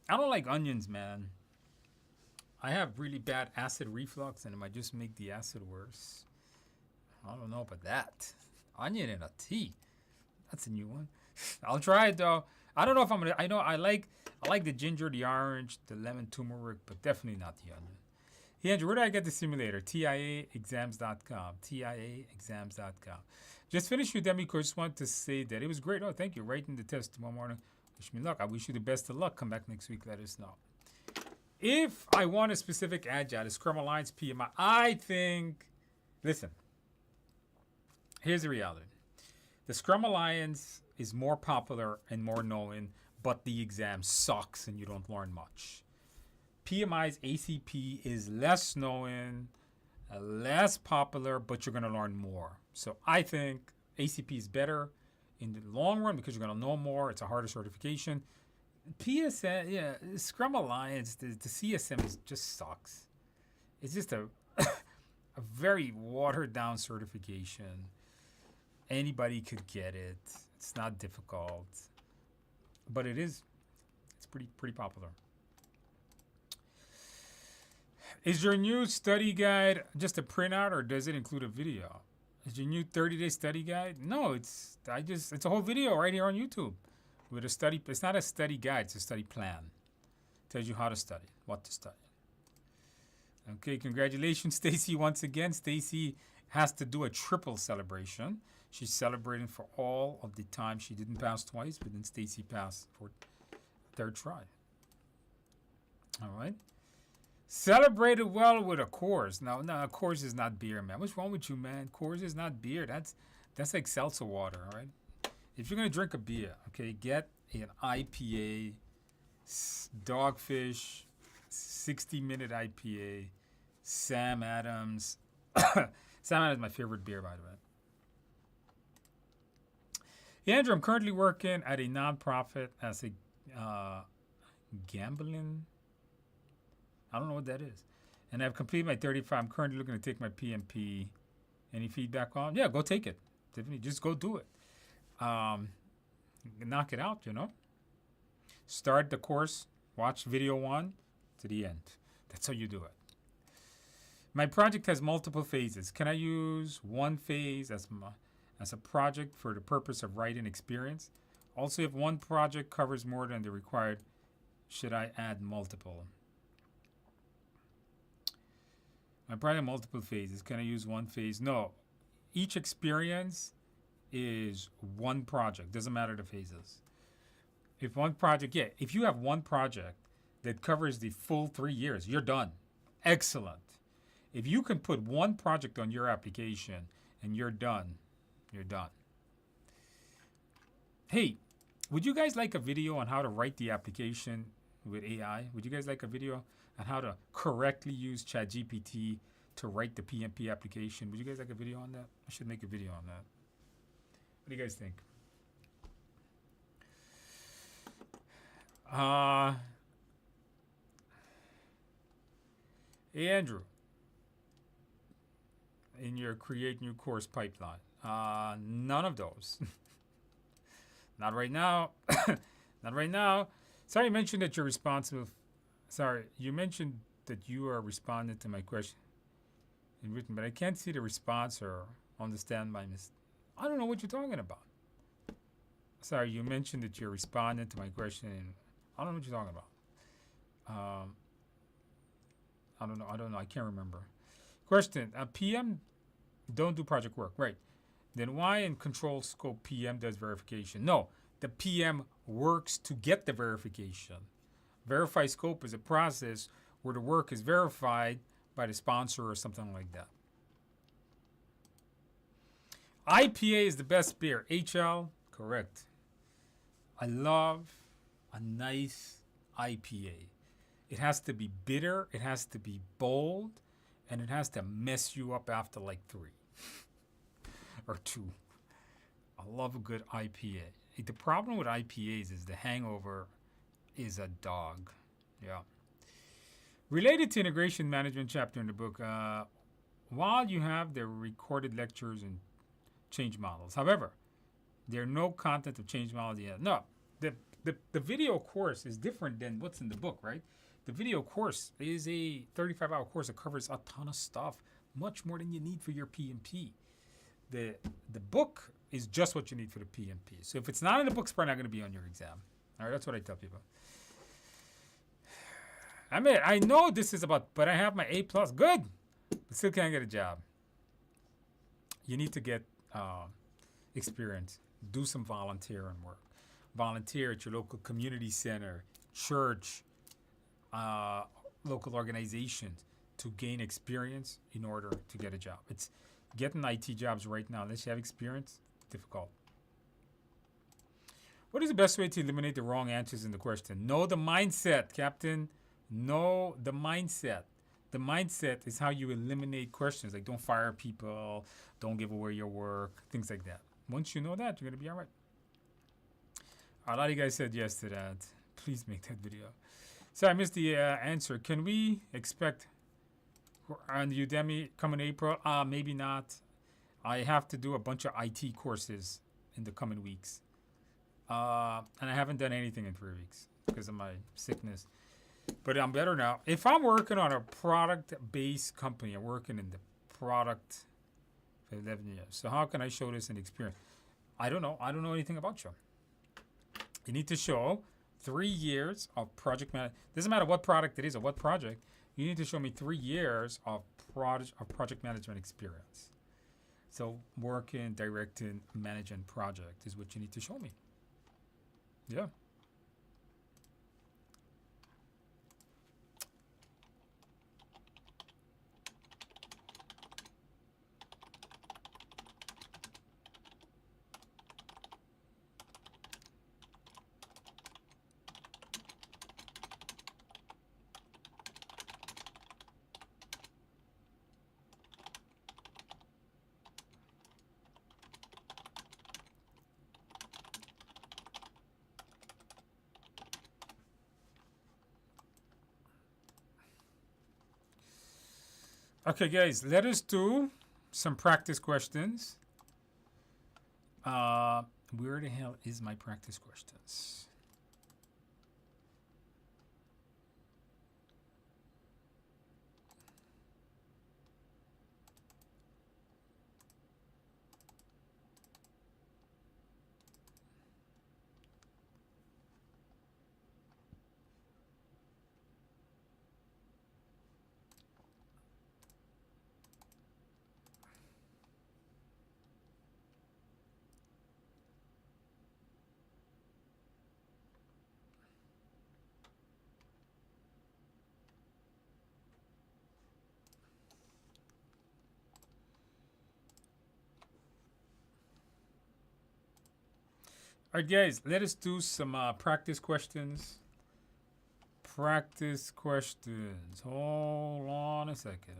I don't like onions, man. I have really bad acid reflux, and it might just make the acid worse. I don't know about that. Onion in a tea. That's a new one. I'll try it though. I don't know if I'm gonna. I like the ginger, the orange, the lemon, turmeric, but definitely not the onion. Hey Andrew, where do I get the simulator? TIAexams.com. TIAexams.com. Just finished your demi course. Just wanted to say that it was great. Oh, thank you. Writing the test tomorrow morning. Wish me luck. I wish you the best of luck. Come back next week. Let us know. If I want a specific agile, a Scrum Alliance PMI, I think. Listen. Here's the reality. The Scrum Alliance is more popular and more known, but the exam sucks and you don't learn much. PMI's ACP is less known, less popular, but you're going to learn more. So I think ACP is better in the long run because you're going to know more. It's a harder certification. PSM, yeah, Scrum Alliance, the CSM just sucks. It's just a very watered down certification. Anybody could get it. It's not difficult, but it's pretty popular. Is your new study guide just a printout, or does it include a video? Is your new 30-day study guide? No, it's a whole video right here on YouTube with a study. It's not a study guide; it's a study plan. It tells you how to study, what to study. Okay, congratulations, Stacy. Once again, Stacy has to do a triple celebration. She's celebrating for all of the time she didn't pass twice, but then Stacy passed for third try. All right. Celebrated well with a Coors. No, Coors is not beer, man. What's wrong with you, man? Coors is not beer. That's like seltzer water, all right? If you're going to drink a beer, okay, get an IPA, Dogfish, 60-minute IPA, Sam Adams. Sam Adams is my favorite beer, by the way. Yeah, Andrew, I'm currently working at a nonprofit as a gambling. I don't know what that is. And I've completed my 35. I'm currently looking to take my PMP. Any feedback on? Yeah, go take it. Tiffany, just go do it. Knock it out, you know. Start the course. Watch video 1 to the end. That's how you do it. My project has multiple phases. Can I use one phase as a project for the purpose of writing experience? Also, if one project covers more than the required, should I add multiple? My project has multiple phases. Can I use one phase? No. Each experience is one project. Doesn't matter the phases. If one project, if you have one project that covers the full 3 years, you're done. Excellent. If you can put one project on your application and you're done, you're done. Hey, would you guys like a video on how to write the application with AI? Would you guys like a video on how to correctly use ChatGPT to write the PMP application? Would you guys like a video on that? I should make a video on that. What do you guys think? Uh, hey, Andrew, in your create new course pipeline, none of those. Not right now. Not right now. Sorry, you mentioned that you're responsible. Sorry, you mentioned that you are responding to my question in written, but I can't see the response or understand my mis. I don't know what you're talking about. Sorry, you mentioned that you're responding to my question. And I don't know what you're talking about. I don't know. I don't know. I can't remember. Question: PM don't do project work, right? Then why in control scope PM does verification? No, the PM works to get the verification. Verify scope is a process where the work is verified by the sponsor or something like that. IPA is the best beer. HL, correct. I love a nice IPA. It has to be bitter, it has to be bold, and it has to mess you up after like 3 or 2. I love a good IPA. The problem with IPAs is the hangover is a dog. Yeah. Related to integration management chapter in the book, while you have the recorded lectures and change models, however, there are no content of change models yet. No, the video course is different than what's in the book, right? The video course is a 35-hour course that covers a ton of stuff, much more than you need for your PMP. The book is just what you need for the PMP. So if it's not in the book, it's probably not going to be on your exam. All right, that's what I tell people. I mean, I know this is about, but I have my A+. Good. But still can't get a job. You need to get experience. Do some volunteering work. Volunteer at your local community center, church, local organizations to gain experience in order to get a job. It's getting IT jobs right now, unless you have experience, difficult. What is the best way to eliminate the wrong answers in the question? Know the mindset, Captain. Know the mindset. The mindset is how you eliminate questions. Like don't fire people, don't give away your work, things like that. Once you know that, you're going to be all right. A lot of you guys said yes to that. Please make that video. So I missed the answer. Can we expect on the Udemy coming April? Maybe not. I have to do a bunch of IT courses in the coming weeks. And I haven't done anything in 3 weeks because of my sickness. But I'm better now. If I'm working on a product-based company, I'm working in the product for 11 years. So how can I show this in experience? I don't know. I don't know anything about you. You need to show 3 years of project management. Doesn't matter what product it is or what project. You need to show me 3 years of project management experience. So working, directing, managing project is what you need to show me. Yeah. Okay, guys, let us do some practice questions. Where the hell is my practice questions? All right, guys, let us do some practice questions. Practice questions. Hold on a second.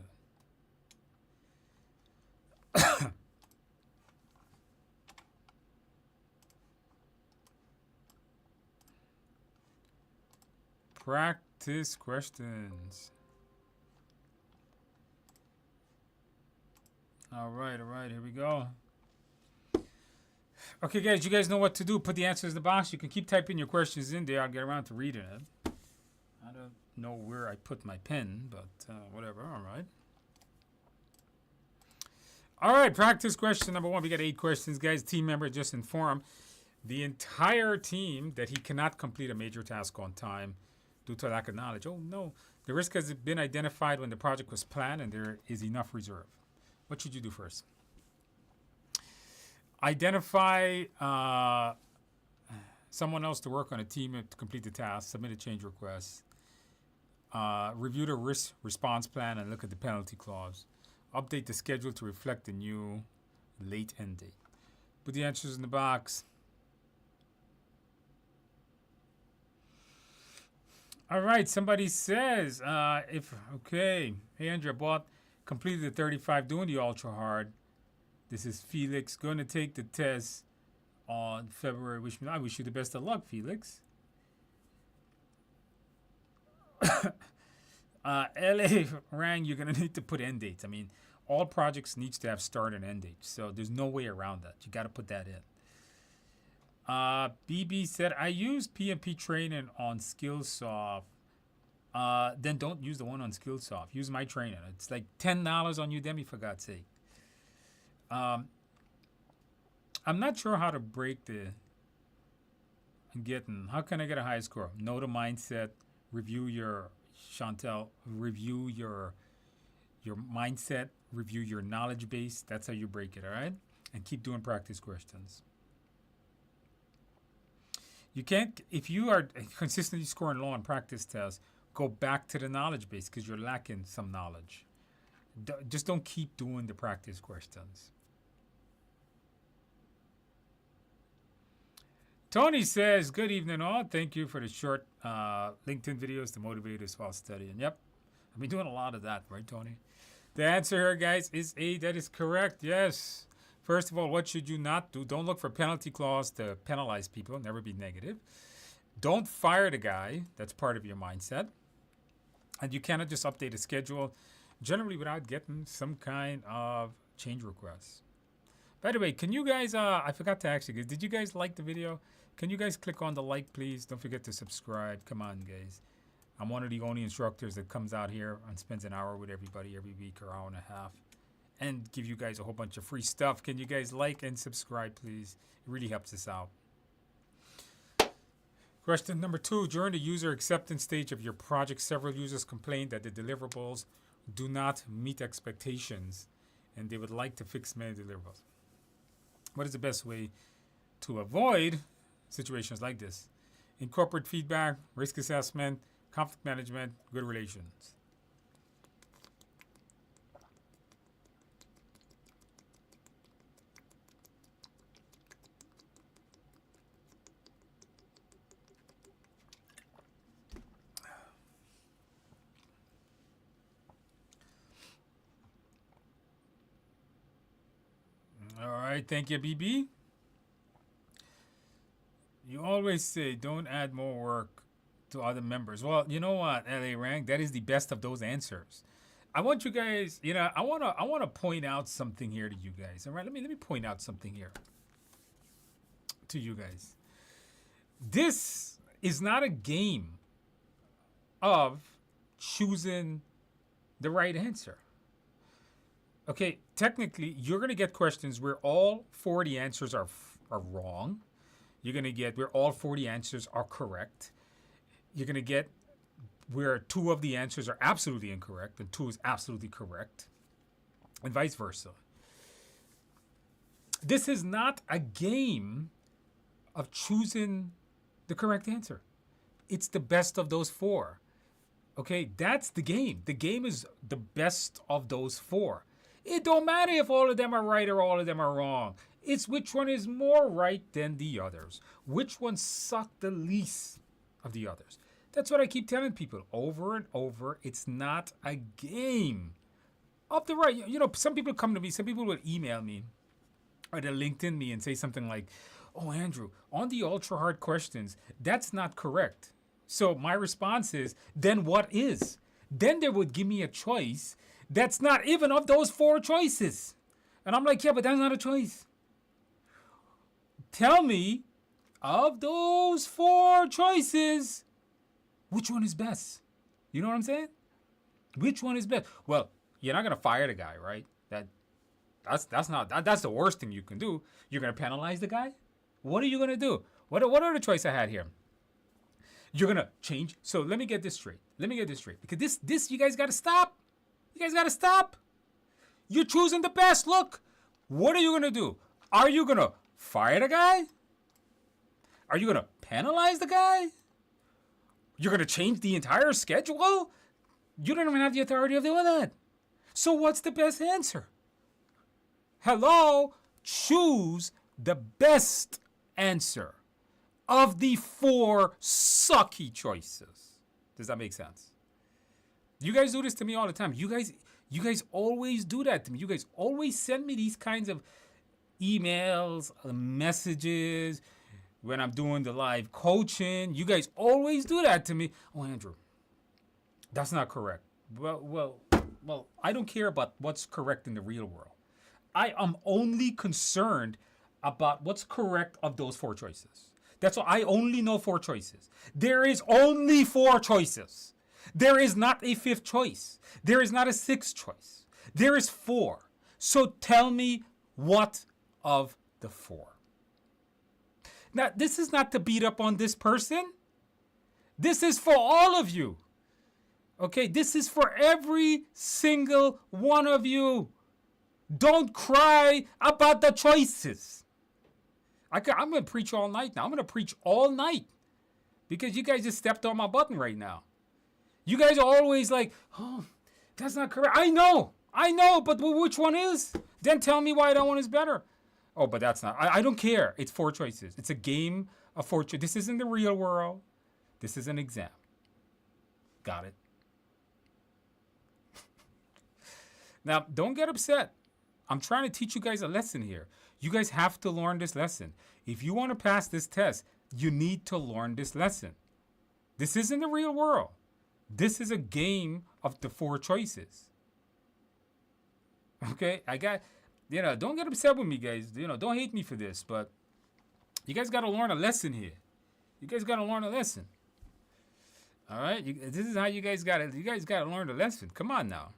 Practice questions. All right, here we go. Okay, guys, you guys know what to do. Put the answers in the box. You can keep typing your questions in there. I'll get around to reading it. I don't know where I put my pen, but whatever. All right. All right, practice question number 1. We got 8 questions, guys. Team member just informed the entire team that he cannot complete a major task on time due to lack of knowledge. Oh, no. The risk has been identified when the project was planned and there is enough reserve. What should you do first? Identify someone else to work on a team to complete the task, submit a change request, review the risk response plan and look at the penalty clause, update the schedule to reflect the new late end date. Put the answers in the box. All right, somebody says, hey, Andrew, completed the 35 doing the ultra hard. This is Felix, going to take the test on February. I wish you the best of luck, Felix. LA Rang, you're going to need to put end dates. I mean, all projects needs to have start and end dates, so there's no way around that. You got to put that in. BB said, I use PMP training on Skillsoft. Then don't use the one on Skillsoft. Use my training. It's like $10 on Udemy, for God's sake. I'm not sure how to break how can I get a high score? Know the mindset, review your mindset, review your knowledge base. That's how you break it, all right? And keep doing practice questions. You can't, if you are consistently scoring low on practice tests, go back to the knowledge base because you're lacking some knowledge. Just don't keep doing the practice questions. Tony says, good evening all. Thank you for the short LinkedIn videos to motivate us while studying. Yep. I've been doing a lot of that, right, Tony? The answer here, guys, is A. That is correct. Yes. First of all, what should you not do? Don't look for penalty clause to penalize people. Never be negative. Don't fire the guy. That's part of your mindset. And you cannot just update a schedule generally without getting some kind of change requests. By the way, can you guys, I forgot to ask you guys, did you guys like the video? Can you guys click on the like, please? Don't forget to subscribe. Come on, guys. I'm one of the only instructors that comes out here and spends an hour with everybody every week or hour and a half and give you guys a whole bunch of free stuff. Can you guys like and subscribe, please? It really helps us out. Question number 2. During the user acceptance stage of your project, several users complained that the deliverables do not meet expectations and they would like to fix many deliverables. What is the best way to avoid situations like this? Incorporate feedback, risk assessment, conflict management, good relations. All right, thank you, BB. You always say don't add more work to other members. Well, you know what, LA Rank, that is the best of those answers. I want you guys, I want to point out something here to you guys. All right, let me point out something here to you guys. This is not a game of choosing the right answer. Okay, technically, you're going to get questions where all 40 answers are wrong. You're going to get where all 40 answers are correct. You're going to get where 2 of the answers are absolutely incorrect and 2 is absolutely correct, and vice versa. This is not a game of choosing the correct answer. It's the best of those 4. Okay, that's the game. The game is the best of those 4. It don't matter if all of them are right or all of them are wrong. It's which one is more right than the others. Which one sucked the least of the others. That's what I keep telling people over and over. It's not a game of the right. Some people come to me, some people will email me or they'll LinkedIn me and say something like, oh, Andrew, on the ultra hard questions, that's not correct. So my response is, then what is? Then they would give me a choice that's not even of those four choices. And I'm like, yeah, but that's not a choice. Tell me, of those four choices, which one is best? You know what I'm saying? Which one is best? Well, you're not gonna fire the guy, right? That's the worst thing you can do. You're gonna penalize the guy. What are you gonna do? What are the choice I had here? You're gonna change. So let me get this straight. Because this you guys gotta stop. You guys gotta stop. You're choosing the best. Look, what are you gonna do? Are you gonna fire the guy? Are you gonna penalize the guy? You're gonna change the entire schedule? You don't even have the authority of doing that. So what's the best answer? Hello, choose the best answer of the four sucky choices. Does that make sense? You guys do this to me all the time. You guys always do that to me. You guys always send me these kinds of emails, messages when I'm doing the live coaching. You guys always do that to me. Oh, Andrew, that's not correct. Well, I don't care about what's correct in the real world. I am only concerned about what's correct of those four choices. That's why I only know four choices. There is only four choices. There is not a fifth choice. There is not a sixth choice. There is four. So tell me what of the four. Now, this is not to beat up on this person. This is for all of you. Okay, this is for every single one of you. Don't cry about the choices. I'm going to preach all night now. I'm going to preach all night because you guys just stepped on my button right now. You guys are always like, oh, that's not correct. I know, but which one is? Then tell me why that one is better. Oh, but that's not. I don't care. It's four choices. It's a game of four choices. This isn't the real world. This is an exam. Got it? Now, don't get upset. I'm trying to teach you guys a lesson here. You guys have to learn this lesson. If you want to pass this test, you need to learn this lesson. This isn't the real world. This is a game of the four choices. Okay? Don't get upset with me, guys. Don't hate me for this, but you guys got to learn a lesson here. You guys got to learn a lesson. All right? This is how you guys got to learn the lesson. Come on now.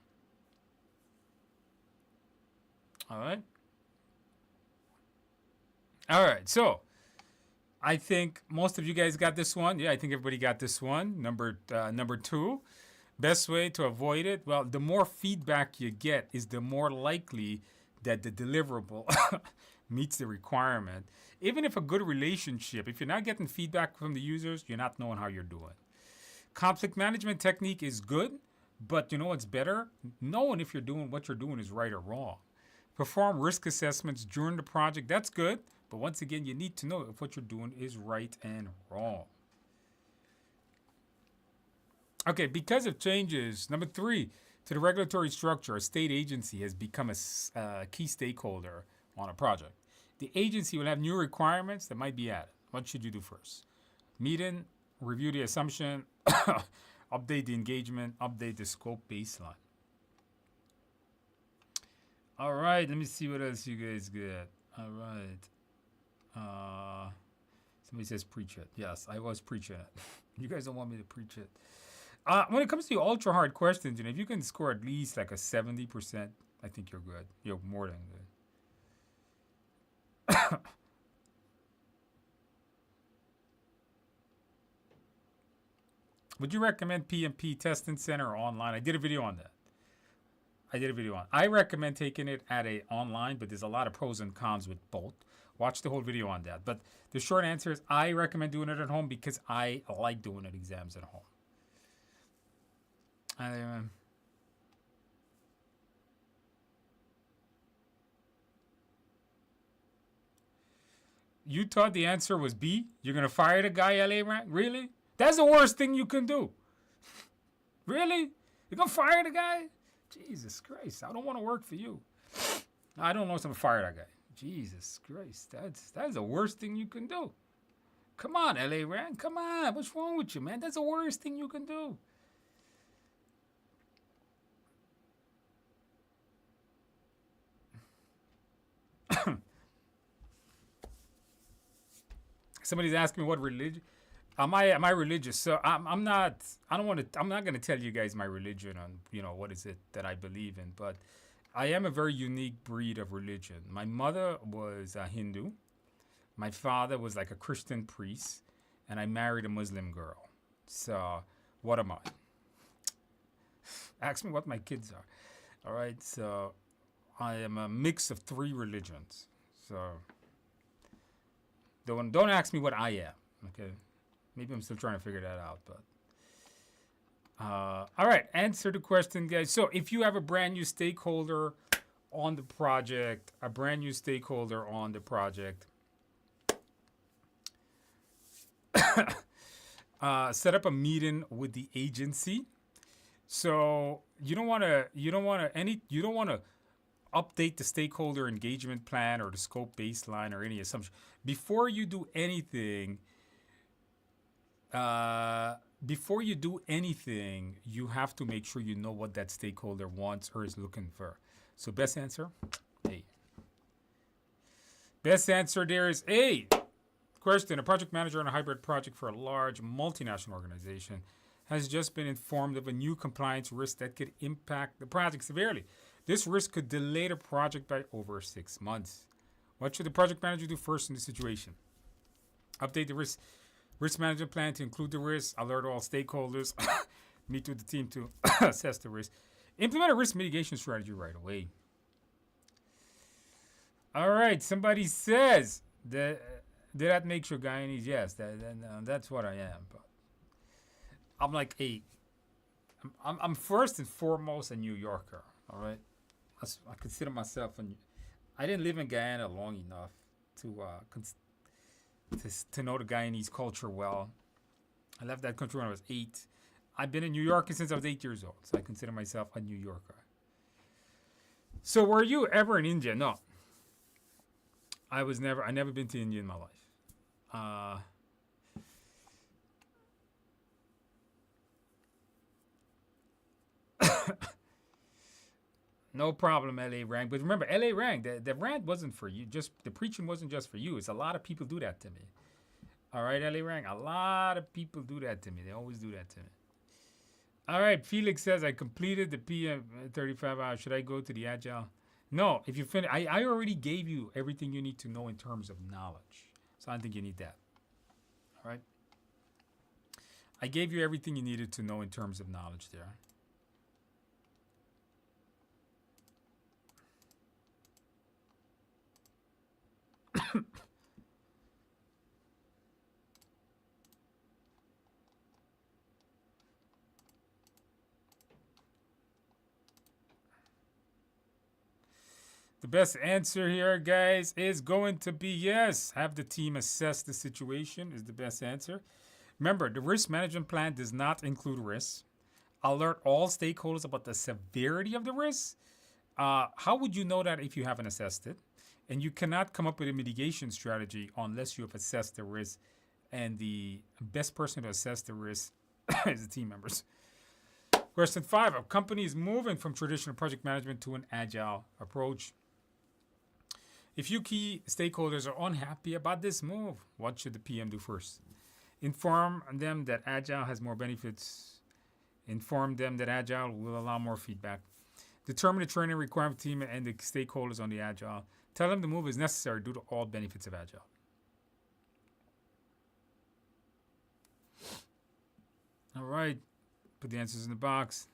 All right. So I think most of you guys got this one. Yeah, I think everybody got this one. Number two, best way to avoid it. Well, the more feedback you get is the more likely that the deliverable meets the requirement. Even if a good relationship, if you're not getting feedback from the users, you're not knowing how you're doing. Conflict management technique is good, but you know what's better? Knowing if what you're doing is right or wrong. Perform risk assessments during the project. That's good. But once again, you need to know if what you're doing is right and wrong. Okay, because of changes, number 3, to the regulatory structure, a state agency has become a key stakeholder on a project. The agency will have new requirements that might be added. What should you do first? Meeting, review the assumption, update the engagement, update the scope baseline. All right, let me see what else you guys get. All right. Somebody says preach it. Yes, I was preaching it. You guys don't want me to preach it. When it comes to ultra hard questions, if you can score at least like a 70%, I think you're good. You're more than good. Would you recommend PMP testing center or online? I did a video on that. I recommend taking it at a online, but there's a lot of pros and cons with both. Watch the whole video on that. But the short answer is I recommend doing it at home because I like doing it exams at home. You thought the answer was B? You're going to fire the guy, LA Rank? Really? That's the worst thing you can do. Really? You're going to fire the guy? Jesus Christ, I don't want to work for you. I don't know if I'm going to fire that guy. Jesus Christ, that's the worst thing you can do. Come on, LA Rand. Come on. What's wrong with you, man? That's the worst thing you can do. Somebody's asking me what religion. Am I religious? So I'm not. I don't want to. I'm not going to tell you guys my religion on what is it that I believe in. But I am a very unique breed of religion. My mother was a Hindu. My father was like a Christian priest, and I married a Muslim girl. So what am I? Ask me what my kids are. All right. So I am a mix of three religions. So don't ask me what I am. Okay. Maybe I'm still trying to figure that out, but all right, answer the question, guys. So if you have a brand new stakeholder on the project, set up a meeting with the agency. So you don't want to update the stakeholder engagement plan or the scope baseline or any assumption before you do anything. You have to make sure you know what that stakeholder wants or is looking for. So best answer, A. Best answer there is A. Question: a project manager on a hybrid project for a large multinational organization has just been informed of a new compliance risk that could impact the project severely. This risk could delay the project by over 6 months. What should the project manager do first in this situation? Update the risk management plan to include the risk, alert all stakeholders, meet with the team to assess the risk, implement a risk mitigation strategy right away. All right, somebody says that did that make you Guyanese? Yes, that's what I am. But I'm like I'm first and foremost a New Yorker. All right, I consider myself I didn't live in Guyana long enough to know the Guyanese culture well. I left that country when I was 8. I've been in New York since I was 8 years old, so I consider myself a New Yorker. So were you ever in India? No. I never been to India in my life. No problem, LA Rang. But remember, LA Rang, the rant wasn't for you. Just the preaching wasn't just for you. It's a lot of people do that to me. All right, LA Rang. A lot of people do that to me. They always do that to me. All right, Felix says I completed the PM 35 hours. Should I go to the Agile? No, if you finish, I already gave you everything you need to know in terms of knowledge. So I don't think you need that. All right. I gave you everything you needed to know in terms of knowledge there. The best answer here, guys, is going to be yes. Have the team assess the situation is the best answer. Remember, the risk management plan does not include risks. Alert all stakeholders about the severity of the risk. How would you know that if you haven't assessed it? And you cannot come up with a mitigation strategy unless you have assessed the risk. And the best person to assess the risk is the team members. Question 5. A company is moving from traditional project management to an agile approach. If you key stakeholders are unhappy about this move, what should the PM do first? Inform them that Agile has more benefits. Inform them that Agile will allow more feedback. Determine the training requirement team and the stakeholders on the Agile. Tell them the move is necessary due to all benefits of Agile. All right. Put the answers in the box.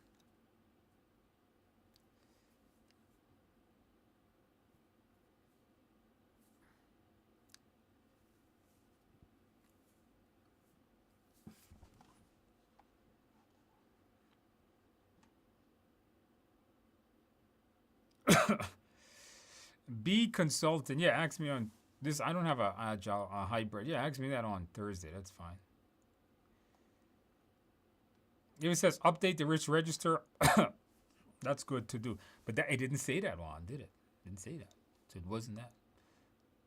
Be consultant. Yeah, ask me on this. I don't have a agile hybrid. Yeah, ask me that on Thursday. That's fine. If it says update the risk register, that's good to do. But it didn't say that on, did it? Didn't say that. So it wasn't that.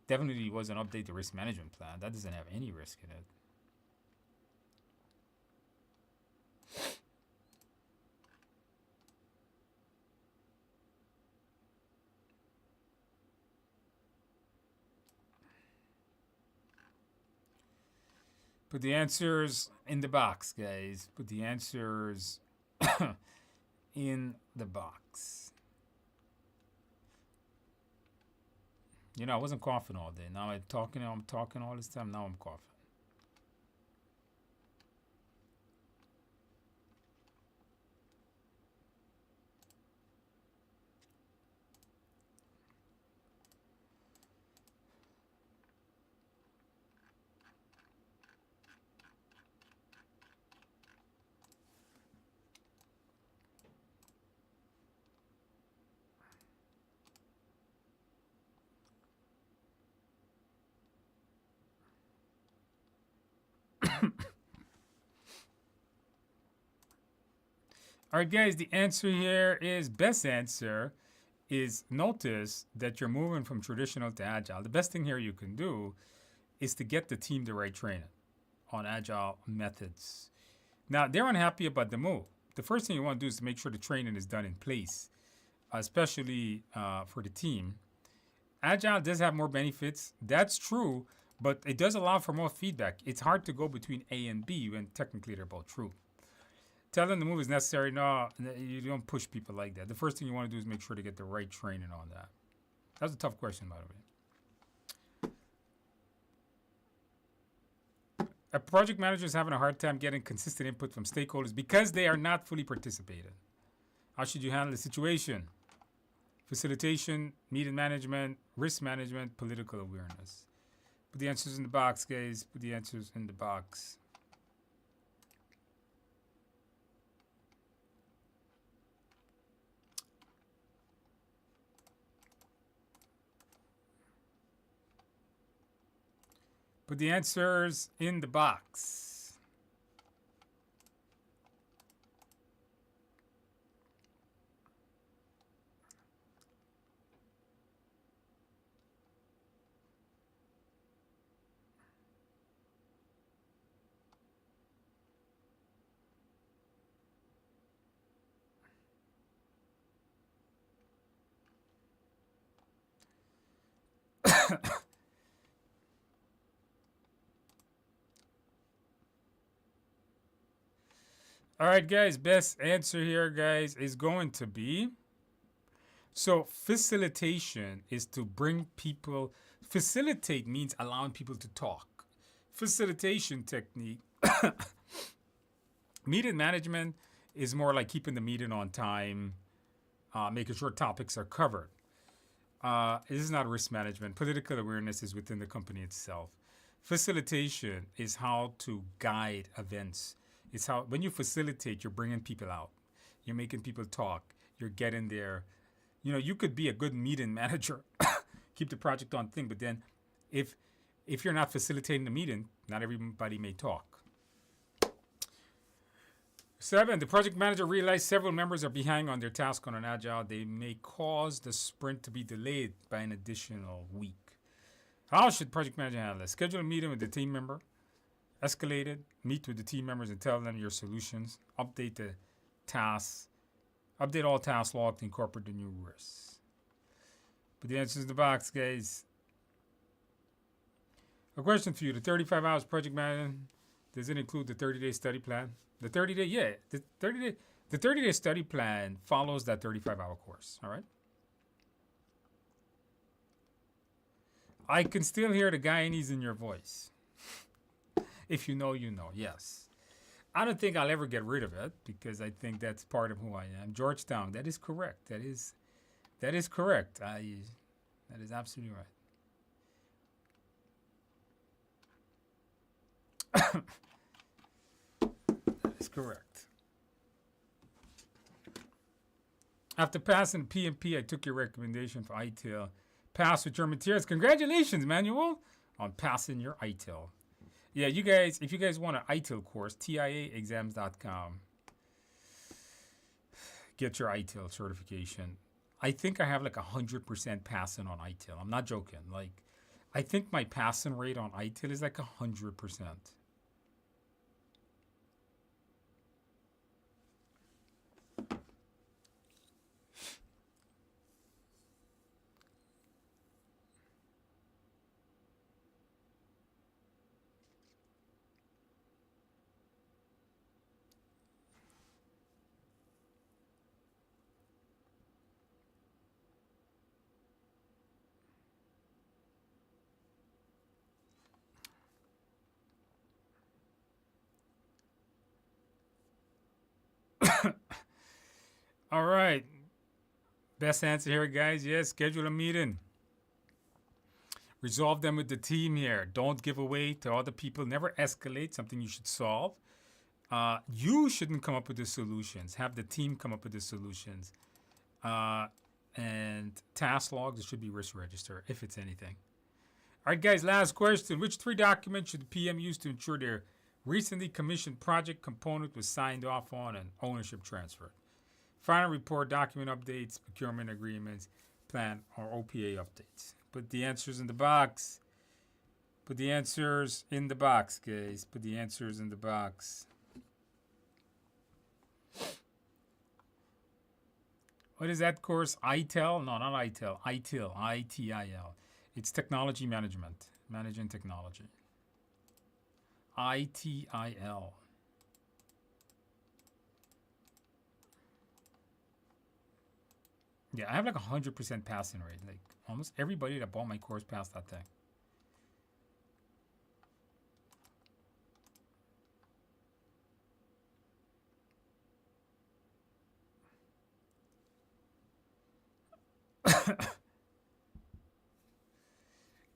Definitely was an update to risk management plan. That doesn't have any risk in it. Put the answers in the box, guys. Put the answers in the box. You know, I wasn't coughing all day. Now I'm talking all this time. Now I'm coughing. All right, guys, the answer here is best answer is notice that you're moving from traditional to agile. The best thing here you can do is to get the team the right training on agile methods. Now, they're unhappy about the move. The first thing you want to do is to make sure the training is done in place, especially for the team. Agile does have more benefits. That's true, but it does allow for more feedback. It's hard to go between A and B when technically they're both true. Tell them the move is necessary. No, you don't push people like that. The first thing you want to do is make sure to get the right training on that. That's a tough question, by the way. A project manager is having a hard time getting consistent input from stakeholders because they are not fully participating. How should you handle the situation? Facilitation, meeting management, risk management, political awareness. Put the answers in the box, guys. Put the answers in the box. Put the answers in the box. All right, guys, best answer here, guys, is going to be, so facilitation is to bring people, facilitate means allowing people to talk. Facilitation technique, meeting management is more like keeping the meeting on time, making sure topics are covered. This is not risk management. Political awareness is within the company itself. Facilitation is how to guide events. It's how, when you facilitate, you're bringing people out. You're making people talk. You're getting there. You know, you could be a good meeting manager, keep the project on thing, but then if you're not facilitating the meeting, not everybody may talk. 7, the project manager realized several members are behind on their task on an agile. They may cause the sprint to be delayed by an additional week. How should project manager handle it? Schedule a meeting with the team member. Escalate it. Meet with the team members and tell them your solutions. Update the tasks. Update all tasks logged to incorporate the new risks. Put the answers in the box, guys. A question for you. The 35 hours project management, does it include the 30-day study plan? The 30-day, yeah. The 30-day study plan follows that 35-hour course, all right? I can still hear the Guyanese in your voice. If you know, you know, yes. I don't think I'll ever get rid of it because I think that's part of who I am. Georgetown, that is correct. That is correct. That is absolutely right. That is correct. After passing PMP, I took your recommendation for ITIL. Pass with your materials. Congratulations, Manuel, on passing your ITIL. Yeah, you guys, if you guys want an ITIL course, TIAexams.com. Get your ITIL certification. I think I have like 100% passing on ITIL. I'm not joking. Like, I think my passing rate on ITIL is like 100%. All right. Best answer here, guys. Yes, schedule a meeting. Resolve them with the team here. Don't give away to other people. Never escalate something you should solve. You shouldn't come up with the solutions. Have the team come up with the solutions. And task logs, it should be risk register, if it's anything. All right, guys, last question. Which 3 documents should the PM use to ensure their recently commissioned project component was signed off on and ownership transferred? Final report, document updates, procurement agreements, plan, or OPA updates. Put the answers in the box. Put the answers in the box, guys. Put the answers in the box. What is that course? ITIL? No, not ITIL. ITIL. ITIL. It's technology management. Managing technology. ITIL. Yeah, I have like 100% passing rate. Like almost everybody that bought my course passed that thing.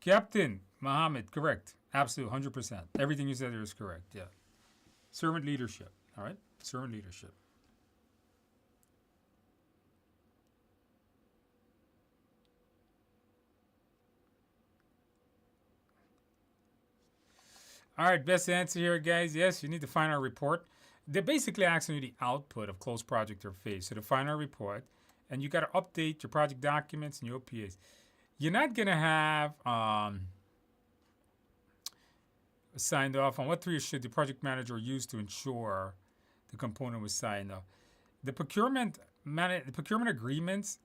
Captain Mohammed, correct. Absolute 100%. Everything you said there is correct. Yeah. Servant leadership. All right. Servant leadership. All right. Best answer here, guys. Yes, you need to find our report. They're basically asking you the output of closed project or phase. So to find our report, and you got to update your project documents and your OPAs. You're not going to have signed off on what 3 should the project manager use to ensure the component was signed off. The procurement agreements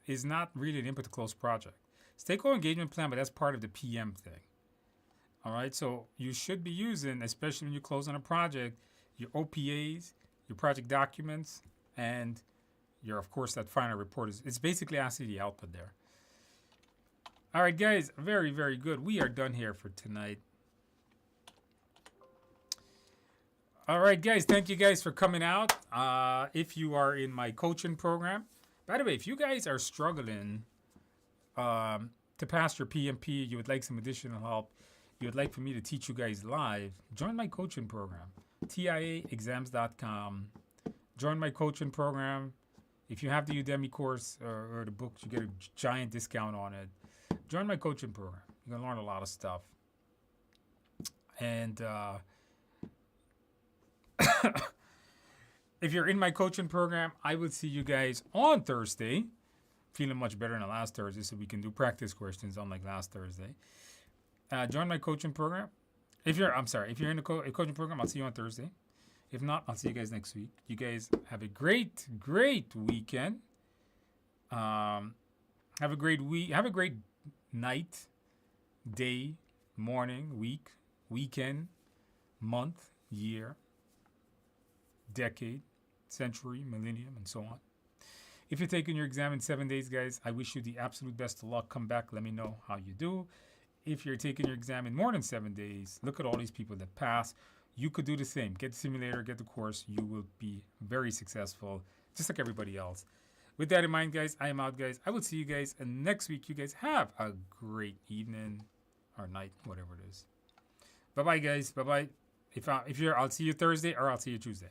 is not really an input to close project. Stakeholder engagement plan, but that's part of the PM thing. All right, so you should be using, especially when you close on a project, your OPAs, your project documents, and your, of course, that final report it's basically asking the output there. All right, guys, very, very good. We are done here for tonight. All right, guys, thank you guys for coming out. If you are in my coaching program, by the way, if you guys are struggling to pass your PMP, you would like some additional help, you would like for me to teach you guys live, join my coaching program, TIAexams.com. Join my coaching program. If you have the Udemy course or the books, you get a giant discount on it. Join my coaching program. You're going to learn a lot of stuff. And if you're in my coaching program, I will see you guys on Thursday. Feeling much better than last Thursday, so we can do practice questions unlike last Thursday. Join my coaching program. If you're in the coaching program, I'll see you on Thursday. If not, I'll see you guys next week. You guys have a great, great weekend. Have a great week. Have a great night, day, morning, week, weekend, month, year, decade, century, millennium, and so on. If you're taking your exam in 7 days, guys, I wish you the absolute best of luck. Come back. Let me know how you do. If you're taking your exam in more than 7 days, look at all these people that pass. You could do the same. Get the simulator, get the course. You will be very successful, just like everybody else. With that in mind, guys, I am out, guys. I will see you guys next week. You guys have a great evening or night, whatever it is. Bye-bye, guys. Bye-bye. If you're, I'll see you Thursday or I'll see you Tuesday.